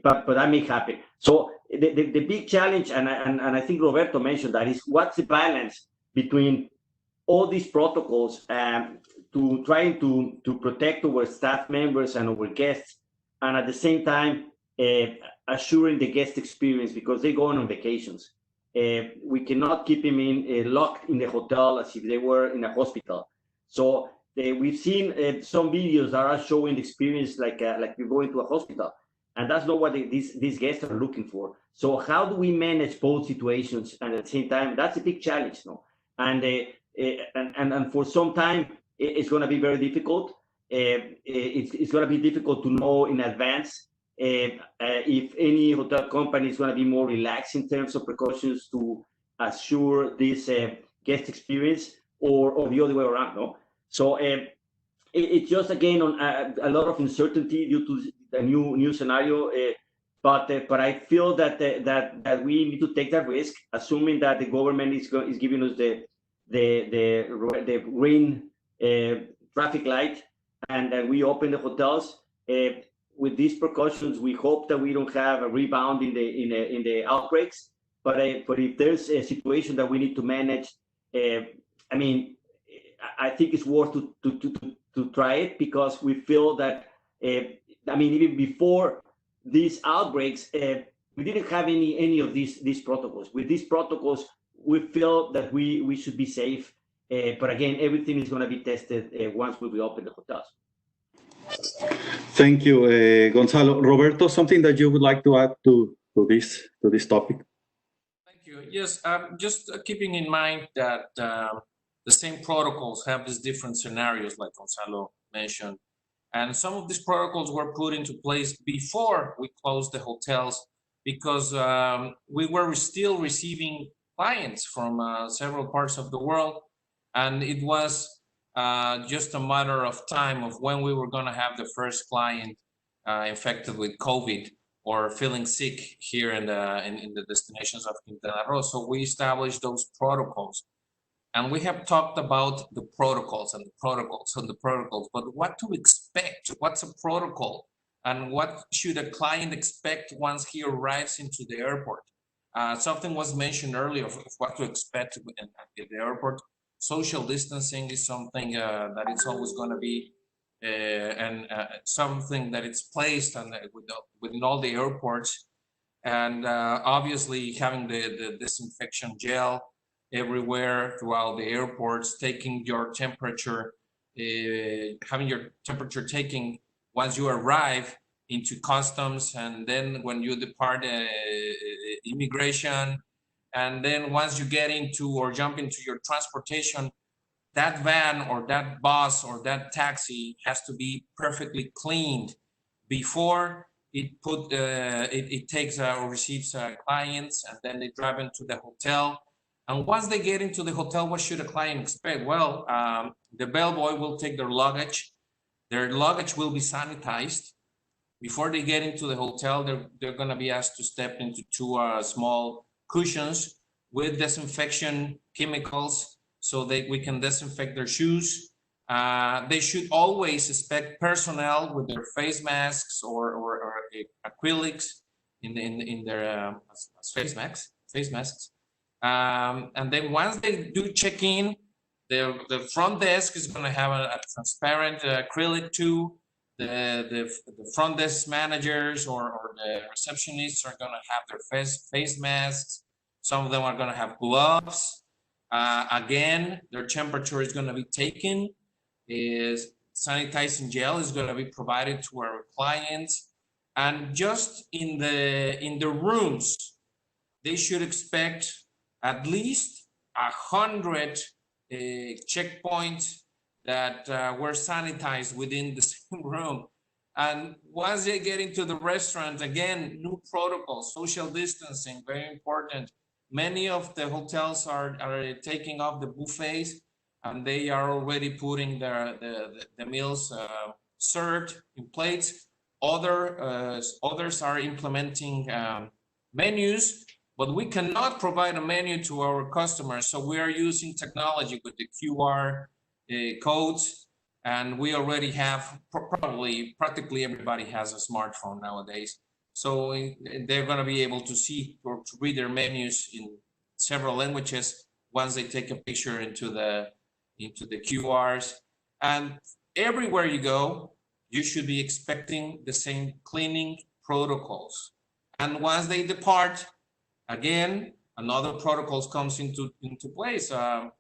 But that may happen. So the big challenge, and I think Roberto mentioned that, is what's the balance between all these protocols to trying to protect our staff members and our guests, and at the same time assuring the guest experience, because they're going on vacations. We cannot keep them locked in the hotel as if they were in a hospital. So we've seen some videos that are showing the experience like you're going to a hospital, and that's not what these guests are looking for. So how do we manage both situations? And at the same time, that's a big challenge, no? And for some time, it's going to be very difficult. It's going to be difficult to know in advance if any hotel company is going to be more relaxed in terms of precautions to assure this guest experience, or the other way around, no? So it's just, again, on a lot of uncertainty due to the new scenario. But I feel that we need to take that risk, assuming that the government is giving us the green traffic light, and that we open the hotels. With these precautions, we hope that we don't have a rebound in the outbreaks. But if there's a situation that we need to manage, I mean, I think it's worth to try it, because we feel that I mean, even before these outbreaks, we didn't have any of these protocols. With these protocols, we feel that we should be safe. But again, everything is going to be tested once we reopen the hotels. Thank you, Gonzalo. Roberto, something that you would like to add to this topic? Thank you. Yes, just keeping in mind that the same protocols have these different scenarios, like Gonzalo mentioned. And some of these protocols were put into place before we closed the hotels, because we were still receiving clients from several parts of the world. And it was just a matter of time of when we were going to have the first client infected with COVID or feeling sick here in the destinations of Quintana Roo. So we established those protocols. And we have talked about the protocols and the protocols and the protocols, but what to expect? What's a protocol? And what should a client expect once he arrives into the airport? Something was mentioned earlier of what to expect at the airport. Social distancing is something that it's always going to be, and something that it's placed within all the airports. And obviously having the disinfection gel everywhere throughout the airports, taking your temperature, having your temperature taken once you arrive into customs, and then when you depart immigration, and then once you get into or jump into your transportation, that van or that bus or that taxi has to be perfectly cleaned before it takes or receives clients, and then they drive into the hotel. And once they get into the hotel, what should a client expect? Well, the bellboy will take their luggage Their luggage will be sanitized. Before they get into the hotel, they're going to be asked to step into two small cushions with disinfection chemicals so that we can disinfect their shoes. They should always expect personnel with their face masks or acrylics in their face masks. And then once they do check in, the front desk is going to have a transparent acrylic tube. The front desk managers or the receptionists are going to have their face masks. Some of them are going to have gloves. Again, their temperature is going to be taken. Is sanitizing gel is going to be provided to our clients, and just in the rooms, they should expect at least 100 checkpoints that were sanitized within the same room. And once they get into the restaurant, again, new protocols, social distancing, very important. Many of the hotels are taking off the buffets, and they are already putting the meals served in plates. Others are implementing menus, but we cannot provide a menu to our customers. So we are using technology with the QR codes, and we already have practically everybody has a smartphone nowadays. So they're going to be able to see or to read their menus in several languages once they take a picture into the QRs. And everywhere you go, you should be expecting the same cleaning protocols. And once they depart, again, another protocols comes into place. A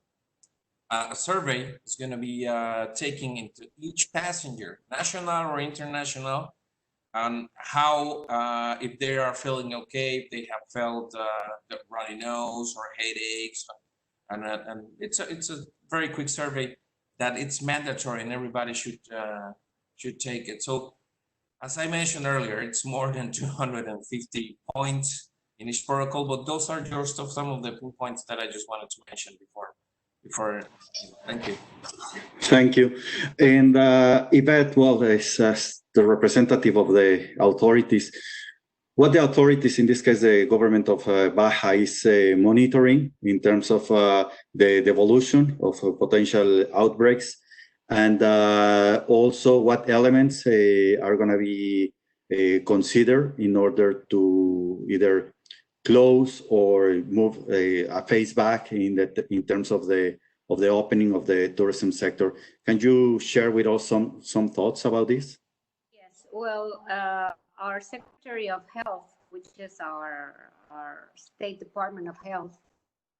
survey is going to be taking into each passenger, national or international, on how if they are feeling okay, if they have felt the runny nose or headaches, and it's a very quick survey that it's mandatory and everybody should take it. So as I mentioned earlier, it's more than 250 points in each protocol, but those are just some of the points that I just wanted to mention before. Thank you. Thank you. And Yvette, well, as the representative of the authorities, what the authorities, in this case, the government of Baja, is monitoring in terms of the evolution of potential outbreaks, and also what elements are going to be considered in order to either close or move a phase back in terms of the opening of the tourism sector. Can you share with us some thoughts about this? Yes, well, our Secretary of Health, which is our State Department of Health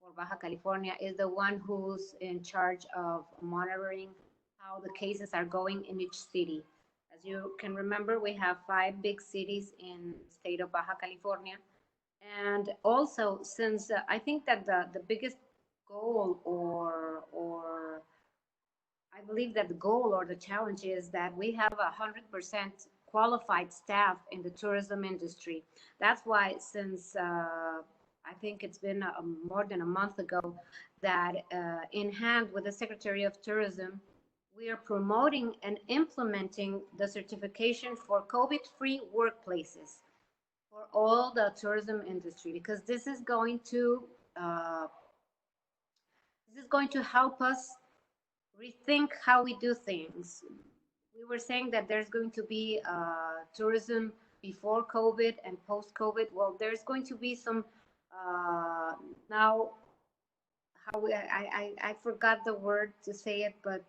for Baja California, is the one who's in charge of monitoring how the cases are going in each city. As you can remember, we have 5 big cities in the state of Baja California. And also, since I think that the biggest goal or I believe that the goal or the challenge is that we have 100% qualified staff in the tourism industry. That's why since I think it's been more than a month ago that in hand with the Secretary of Tourism, we are promoting and implementing the certification for COVID-free workplaces for all the tourism industry, because this is going to help us rethink how we do things. We were saying that there's going to be tourism before COVID and post-COVID. Well, there's going to be some now. I forgot the word to say it, but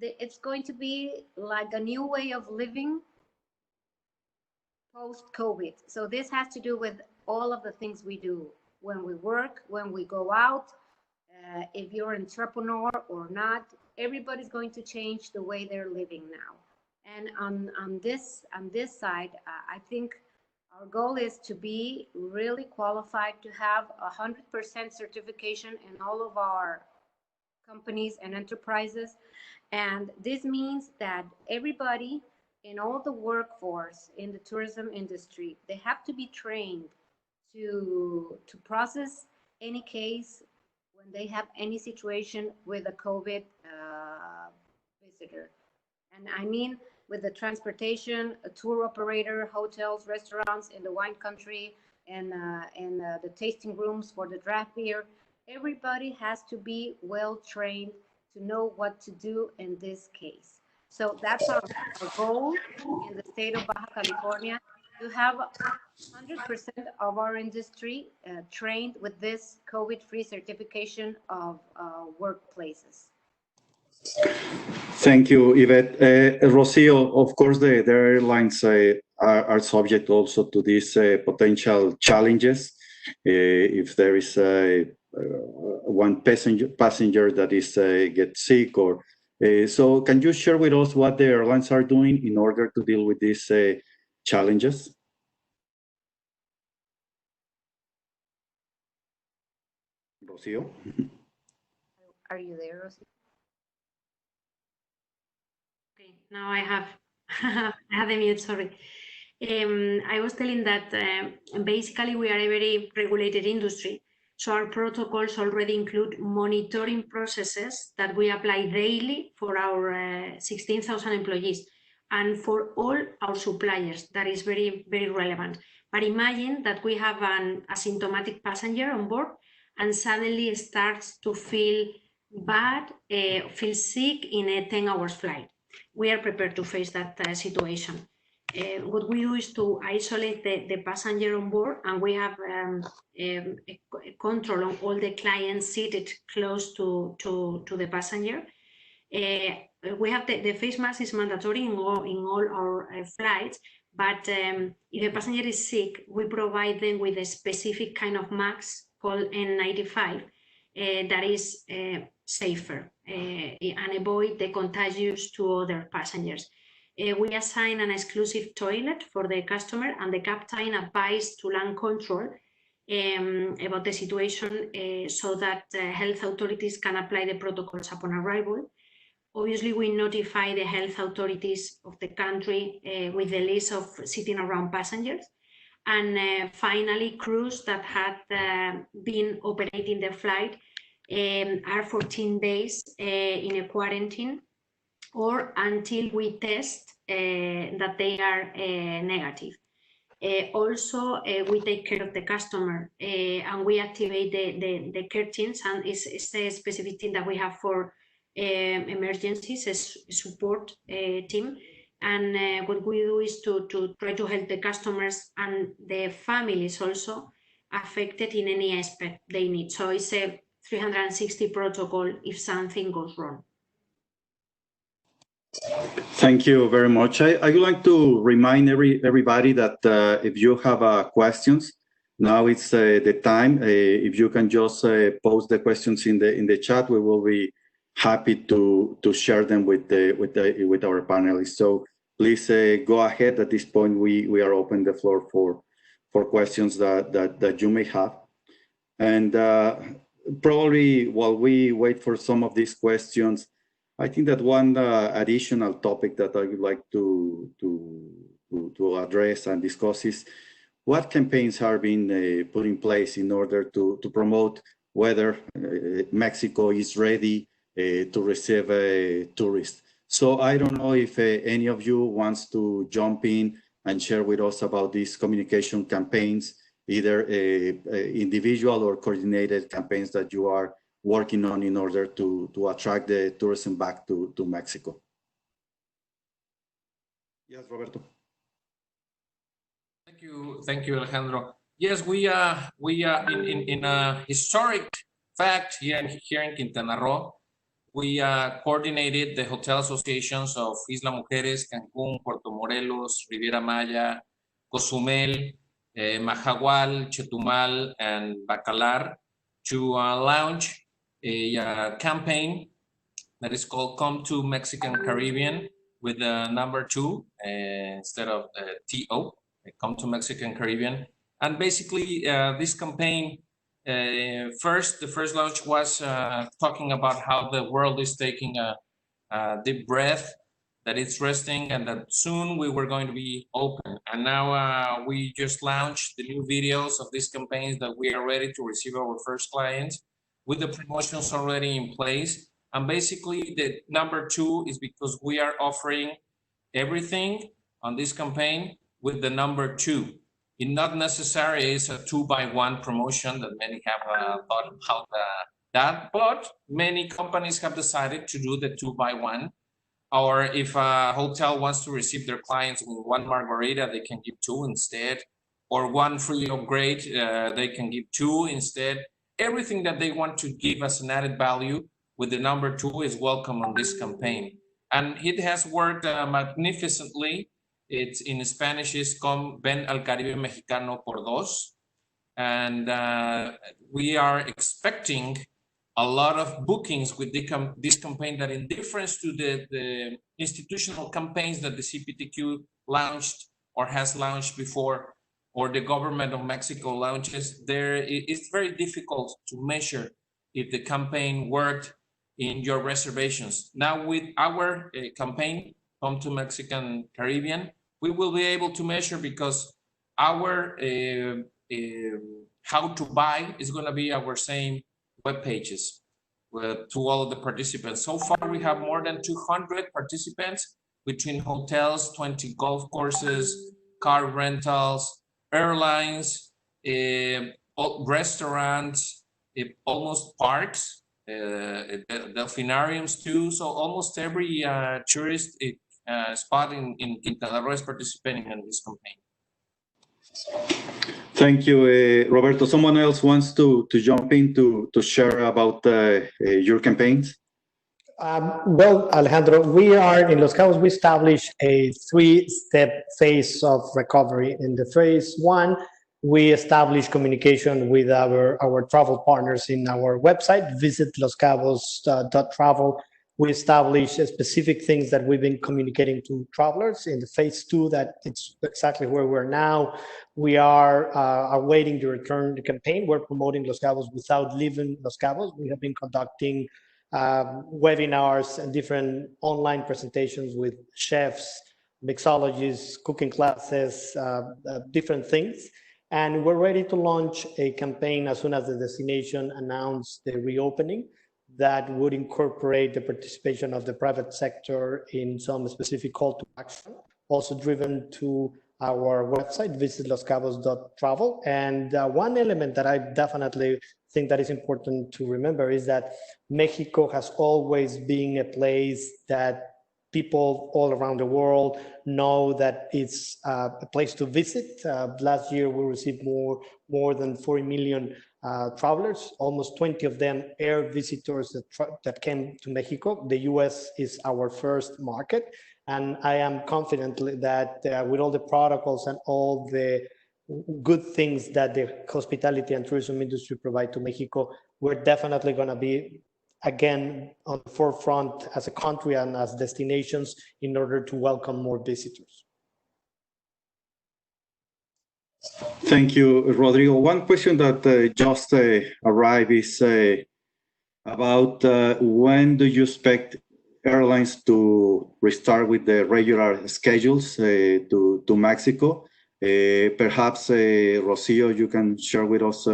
it's going to be like a new way of living post-COVID. So this has to do with all of the things we do when we work, when we go out, if you're an entrepreneur or not, everybody's going to change the way they're living now. And on this side, I think our goal is to be really qualified to have 100% certification in all of our companies and enterprises. And this means that everybody in all the workforce in the tourism industry, they have to be trained to process any case when they have any situation with a COVID visitor. And I mean, with the transportation, a tour operator, hotels, restaurants in the wine country, and the tasting rooms for the draft beer, everybody has to be well trained to know what to do in this case. So that's our goal in the state of Baja California, to have 100% of our industry trained with this COVID-free certification of workplaces. Thank you, Yvette. Rocio, of course, the airlines are subject also to these potential challenges. If there is one passenger that is gets sick, or so, can you share with us what the airlines are doing in order to deal with these challenges? Rocio? Are you there, Rocio? Okay, now I have I have a mute, sorry. I was telling that basically we are a very regulated industry, so our protocols already include monitoring processes that we apply daily for our 16,000 employees and for all our suppliers. That is very, very relevant. But imagine that we have an asymptomatic passenger on board and suddenly starts to feel bad, feel sick in a 10-hour flight. We are prepared to face that situation. What we do is to isolate the passenger on board, and we have a control on all the clients seated close to the passenger. We have the face mask is mandatory in all our flights, but if a passenger is sick, we provide them with a specific kind of mask called N95 that is safer and avoid the contagious to other passengers. We assign an exclusive toilet for the customer, and the captain advised to land control about the situation so that health authorities can apply the protocols upon arrival. Obviously, we notify the health authorities of the country with the list of sitting around passengers. And finally, crews that had been operating the flight are 14 days in a quarantine, or until we test that they are negative. Also, we take care of the customer and we activate the care teams, and it's a specific team that we have for emergencies, a support team. And what we do is to try to help the customers and the families also affected in any aspect they need. So it's a 360 protocol if something goes wrong. Thank you very much. I would like to remind everybody that if you have questions, now it's the time. If you can just post the questions in the chat, we will be happy to share them with our panelists. So please go ahead. At this point, we are open the floor for questions that you may have. And probably while we wait for some of these questions, I think that one additional topic that I would like to address and discuss is what campaigns are being put in place in order to promote whether Mexico is ready to receive tourists. So I don't know if any of you wants to jump in and share with us about these communication campaigns, either individual or coordinated campaigns that you are working on in order to attract the tourism back to Mexico. Yes, Roberto. Thank you, Alejandro. Yes, we are in a historic fact here in Quintana Roo. We coordinated the hotel associations of Isla Mujeres, Cancún, Puerto Morelos, Riviera Maya, Cozumel, Majagual, Chetumal, and Bacalar to launch a campaign that is called Come to Mexican Caribbean with the number 2 instead of TO, Come to Mexican Caribbean. And basically this campaign, the first launch was talking about how the world is taking a deep breath, that it's resting, and that soon we were going to be open. And now we just launched the new videos of these campaigns that we are ready to receive our first clients with the promotions already in place. And basically the number 2 is because we are offering everything on this campaign with the number 2. It not necessarily is a 2-by-1 promotion that many have thought about that, but many companies have decided to do the 2-by-1. Or if a hotel wants to receive their clients with 1 margarita, they can give 2 instead, or 1 free upgrade, they can give 2 instead. Everything that they want to give as an added value with the number 2 is welcome on this campaign. And it has worked magnificently. It's in Spanish is Ven al Caribe Mexicano por dos. And we are expecting a lot of bookings with this campaign that, in difference to the institutional campaigns that the CPTQ launched or has launched before, or the government of Mexico launches, it's very difficult to measure if the campaign worked in your reservations. Now with our campaign, Come to Mexican Caribbean, we will be able to measure, because our how to buy is going to be our same web pages to all of the participants. So far, we have more than 200 participants between hotels, 20 golf courses, car rentals, airlines, restaurants, almost parks, delphinariums too. So almost every tourist spot in Quintana Roo is participating in this campaign. Thank you, Roberto. Someone else wants to jump in to share about your campaigns? Well, Alejandro, we are in Los Cabos, we established a 3-step phase of recovery. In the phase 1, we established communication with our travel partners in our website, visit loscabos.travel. We established specific things that we've been communicating to travelers. In the phase 2, that it's exactly where we're now. We are awaiting the return of the campaign. We're promoting Los Cabos without leaving Los Cabos. We have been conducting webinars and different online presentations with chefs, mixologists, cooking classes, different things. And we're ready to launch a campaign as soon as the destination announced the reopening, that would incorporate the participation of the private sector in some specific call to action, also driven to our website, visit loscabos.travel. And one element that I definitely think that is important to remember is that Mexico has always been a place that people all around the world know that it's a place to visit. Last year, we received more than 40 million travelers, almost 20 of them air visitors that came to Mexico. The US is our first market. And I am confident that with all the protocols and all the good things that the hospitality and tourism industry provide to Mexico, we're definitely going to be again on the forefront as a country and as destinations in order to welcome more visitors. Thank you, Rodrigo. One question that just arrived is about when do you expect airlines to restart with the regular schedules to Mexico? Perhaps, Rocio, you can share with us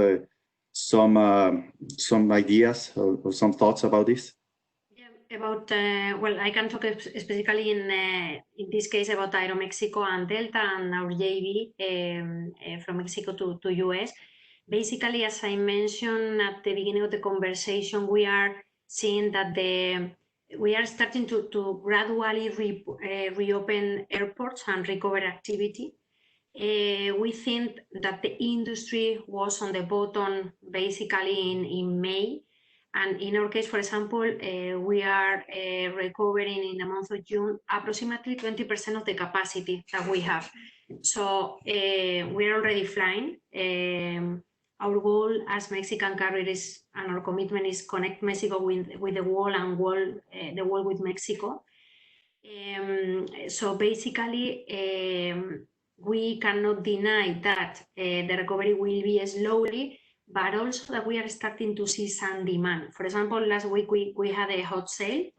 some ideas or some thoughts about this? Yeah, about, well, I can talk specifically in this case about Aeromexico and Delta and our JV from Mexico to US. Basically, as I mentioned at the beginning of the conversation, we are seeing that we are starting to gradually reopen airports and recover activity. We think that the industry was on the bottom basically in May. And in our case, for example, we are recovering in the month of June approximately 20% of the capacity that we have. So we are already flying. Our goal as Mexican carriers and our commitment is connect Mexico with the world and the world with Mexico. So basically, we cannot deny that the recovery will be slowly, but also that we are starting to see some demand. For example, last week we had a hot sale,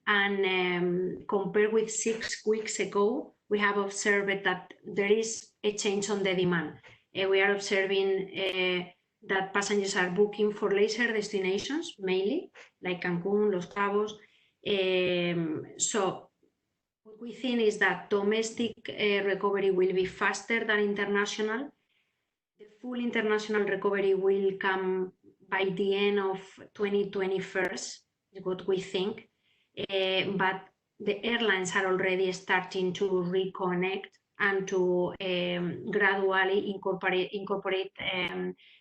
and compared with 6 weeks ago, we have observed that there is a change on the demand. We are observing that passengers are booking for leisure destinations mainly, like Cancun, Los Cabos. So what we think is that domestic recovery will be faster than international. The full international recovery will come by the end of 2021, is what we think. But the airlines are already starting to reconnect and to gradually incorporate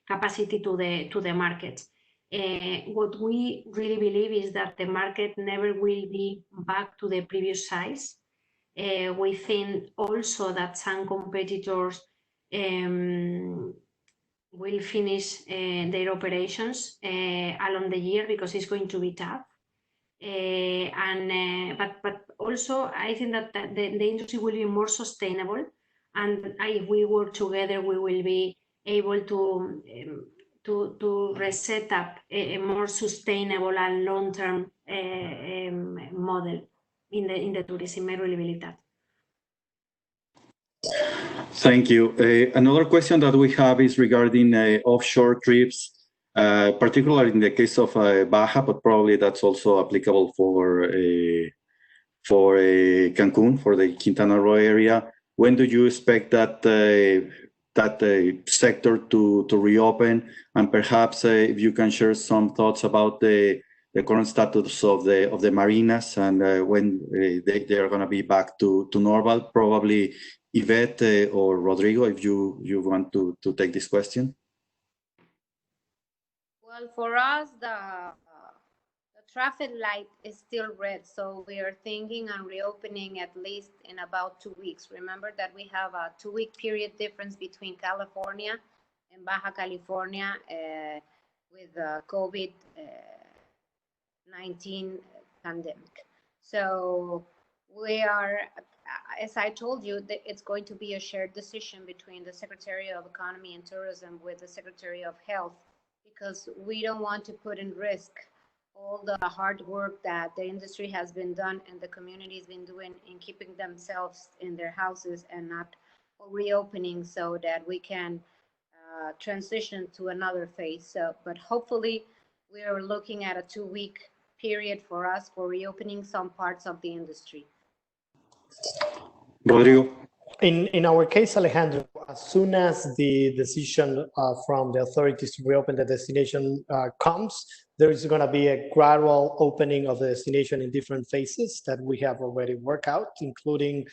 capacity to the markets. What we really believe is that the market never will be back to the previous size. We think also that some competitors will finish their operations along the year because it's going to be tough. But also I think that the industry will be more sustainable, and if we work together, we will be able to reset up a more sustainable and long-term model in the tourism. I really believe that. Thank you. Another question that we have is regarding offshore trips, particularly in the case of Baja, but probably that's also applicable for Cancun, for the Quintana Roo area. When do you expect that sector to reopen? And perhaps if you can share some thoughts about the current status of the marinas and when they are going to be back to normal. Probably Yvette or Rodrigo, if you want to take this question. Well, for us, the traffic light is still red, so we are thinking on reopening at least in about 2 weeks. Remember that we have a 2-week period difference between California and Baja California with the COVID-19 pandemic. So we are, as I told you, that it's going to be a shared decision between the Secretary of Economy and Tourism with the Secretary of Health, because we don't want to put in risk all the hard work that the industry has been done and the community has been doing in keeping themselves in their houses and not reopening, so that we can transition to another phase. So, but hopefully we are looking at a 2-week period for us for reopening some parts of the industry. Rodrigo. In our case, Alejandro, as soon as the decision from the authorities to reopen the destination comes, there is going to be a gradual opening of the destination in different phases that we have already worked out, including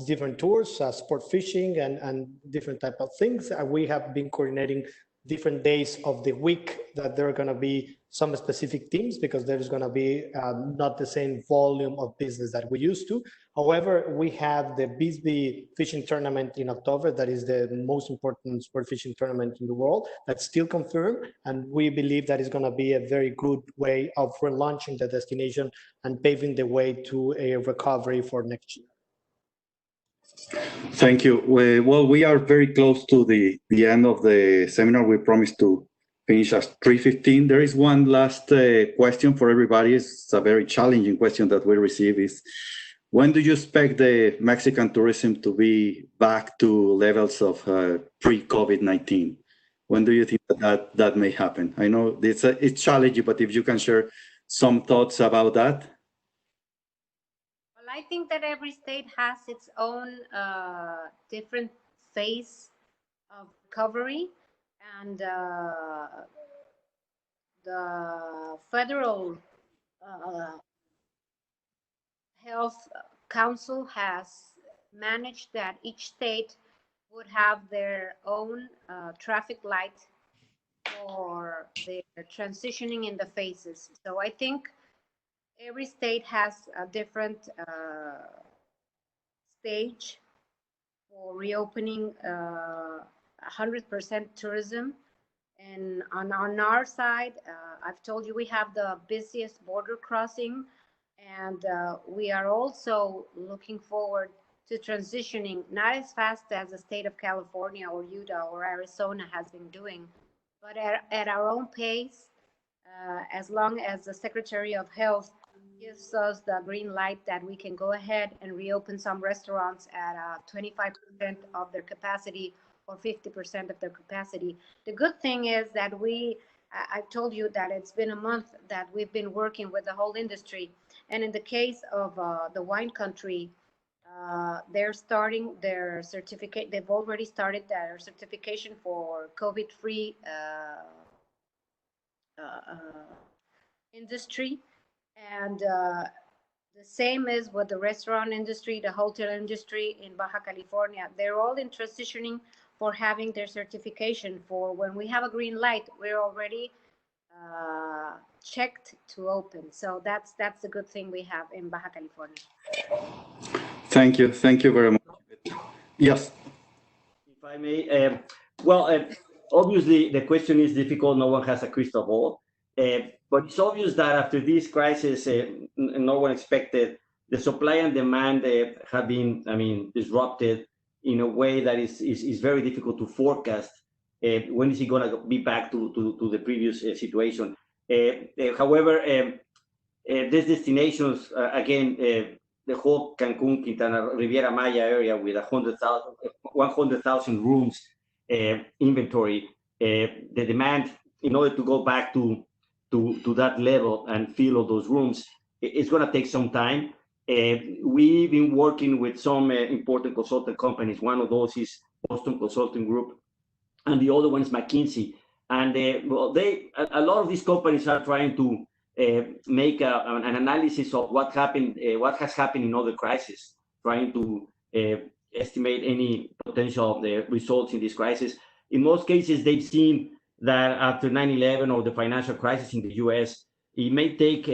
different tours, sport fishing, and different type of things. We have been coordinating different days of the week that there are going to be some specific themes, because there's going to be not the same volume of business that we used to. However, we have the Bisbee fishing tournament in October. That is the most important sport fishing tournament in the world. That's still confirmed. And we believe that is going to be a very good way of relaunching the destination and paving the way to a recovery for next year. Thank you. Well, we are very close to the end of the seminar. We promised to finish at 3:15. There is one last question for everybody. It's a very challenging question that we receive. Is when do you expect the Mexican tourism to be back to levels of pre-COVID-19? When do you think that may happen? I know it's challenging, but if you can share some thoughts about that. I think that every state has its own different phase of recovery, and the federal health council has managed that each state would have their own traffic light for their transitioning in the phases. So I think every state has a different stage for reopening 100% tourism. And on our side, I've told you we have the busiest border crossing, and we are also looking forward to transitioning, not as fast as the state of California or Utah or Arizona has been doing, but at our own pace, as long as the Secretary of Health gives us the green light that we can go ahead and reopen some restaurants at 25% of their capacity, or 50% of their capacity. The good thing is that I've told you that it's been a month that we've been working with the whole industry. And in the case of the wine country, they're starting their certificate. They've already started their certification for COVID-free industry. And the same is with the restaurant industry, the hotel industry in Baja California. They're all in transitioning for having their certification for when we have a green light, we're already checked to open. So that's the good thing we have in Baja California. Thank you very much. Yes. If I may, obviously the question is difficult. No one has a crystal ball, but it's obvious that after this crisis, no one expected, the supply and demand have been, disrupted in a way that is very difficult to forecast. When is it going to be back to the previous situation? However, these destinations, again, the whole Cancun, Quintana, Riviera Maya area with 100,000 rooms inventory, the demand in order to go back to that level and fill all those rooms, it's going to take some time. We've been working with some important consulting companies. One of those is Boston Consulting Group, and the other one is McKinsey. And a lot of these companies are trying to make an analysis of what has happened in other crises, trying to estimate any potential results in this crisis. In most cases, they've seen that after 9/11 or the financial crisis in the US, it may take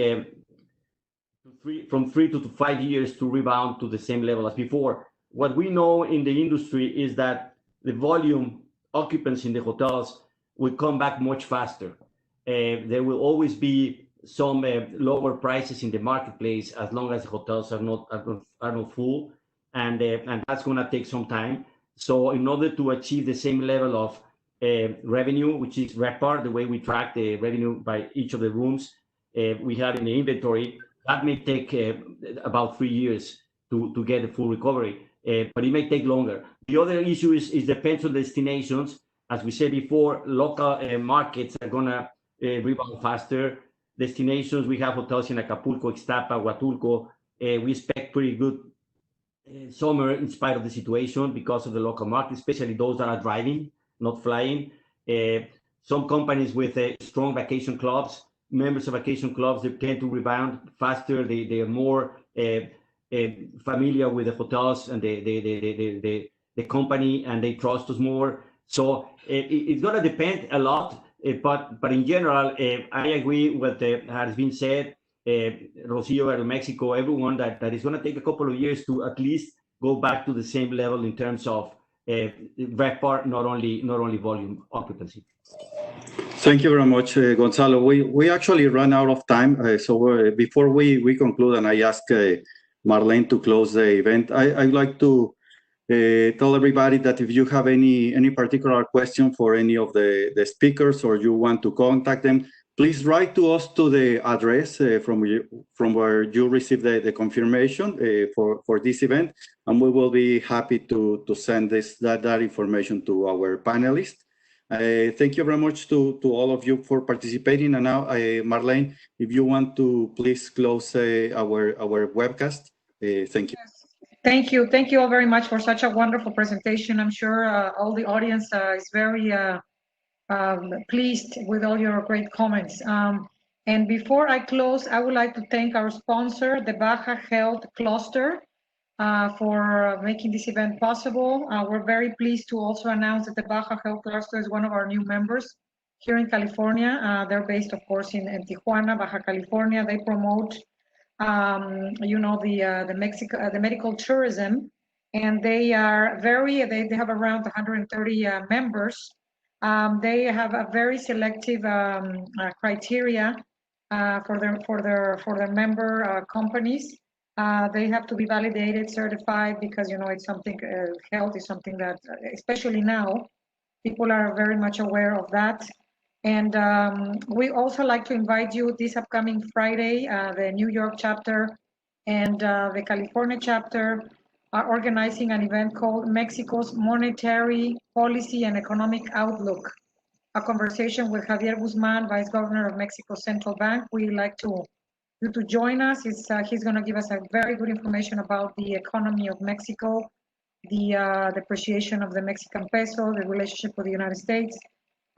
from 3 to 5 years to rebound to the same level as before. What we know in the industry is that the volume occupancy in the hotels will come back much faster. There will always be some lower prices in the marketplace as long as the hotels are not full, and that's going to take some time. So in order to achieve the same level of revenue, which is RevPAR, the way we track the revenue by each of the rooms we have in the inventory, that may take about 3 years to get a full recovery, but it may take longer. The other issue is depends on destinations. As we said before, local markets are going to rebound faster. Destinations, we have hotels in Acapulco, Ixtapa, Huatulco. We expect pretty good summer in spite of the situation because of the local market, especially those that are driving, not flying. Some companies with strong vacation clubs, members of vacation clubs, they tend to rebound faster. They are more familiar with the hotels and the company, and they trust us more. So it's going to depend a lot. But in general, I agree with what has been said, Rocio, Aeromexico, everyone, that it's going to take a couple of years to at least go back to the same level in terms of RevPAR, not only volume occupancy. Thank you very much, Gonzalo. We actually ran out of time, so before we conclude and I ask Marlene to close the event, I'd like to tell everybody that if you have any particular question for any of the speakers or you want to contact them, please write to us to the address from where you received the confirmation for this event, and we will be happy to send that information to our panelists. Thank you very much to all of you for participating. And now, Marlene, if you want to please close our webcast. Thank you. Thank you. Thank you all very much for such a wonderful presentation. I'm sure all the audience is very pleased with all your great comments. And before I close, I would like to thank our sponsor, the Baja Health Cluster, for making this event possible. We're very pleased to also announce that the Baja Health Cluster is one of our new members here in California. They're based, of course, in Tijuana, Baja California. They promote the medical tourism, and they are they have around 130 members. They have a very selective criteria for their member companies. They have to be validated, certified, because it's something. Health is something that, especially now, people are very much aware of that. And we also like to invite you this upcoming Friday, the New York chapter and the California chapter are organizing an event called Mexico's Monetary Policy and Economic Outlook, a conversation with Javier Guzman, Vice Governor of Mexico's Central Bank. We'd like you to join us. He's going to give us a very good information about the economy of Mexico, the depreciation of the Mexican peso, the relationship with the United States.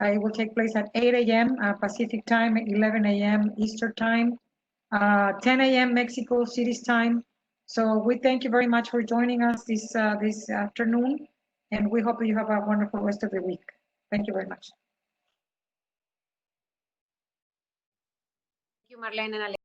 It will take place at 8 a.m. Pacific time, 11 a.m. Eastern time, 10 a.m. Mexico City's time. So we thank you very much for joining us this afternoon, and we hope you have a wonderful rest of the week. Thank you very much. Thank you, Marlene and Alex.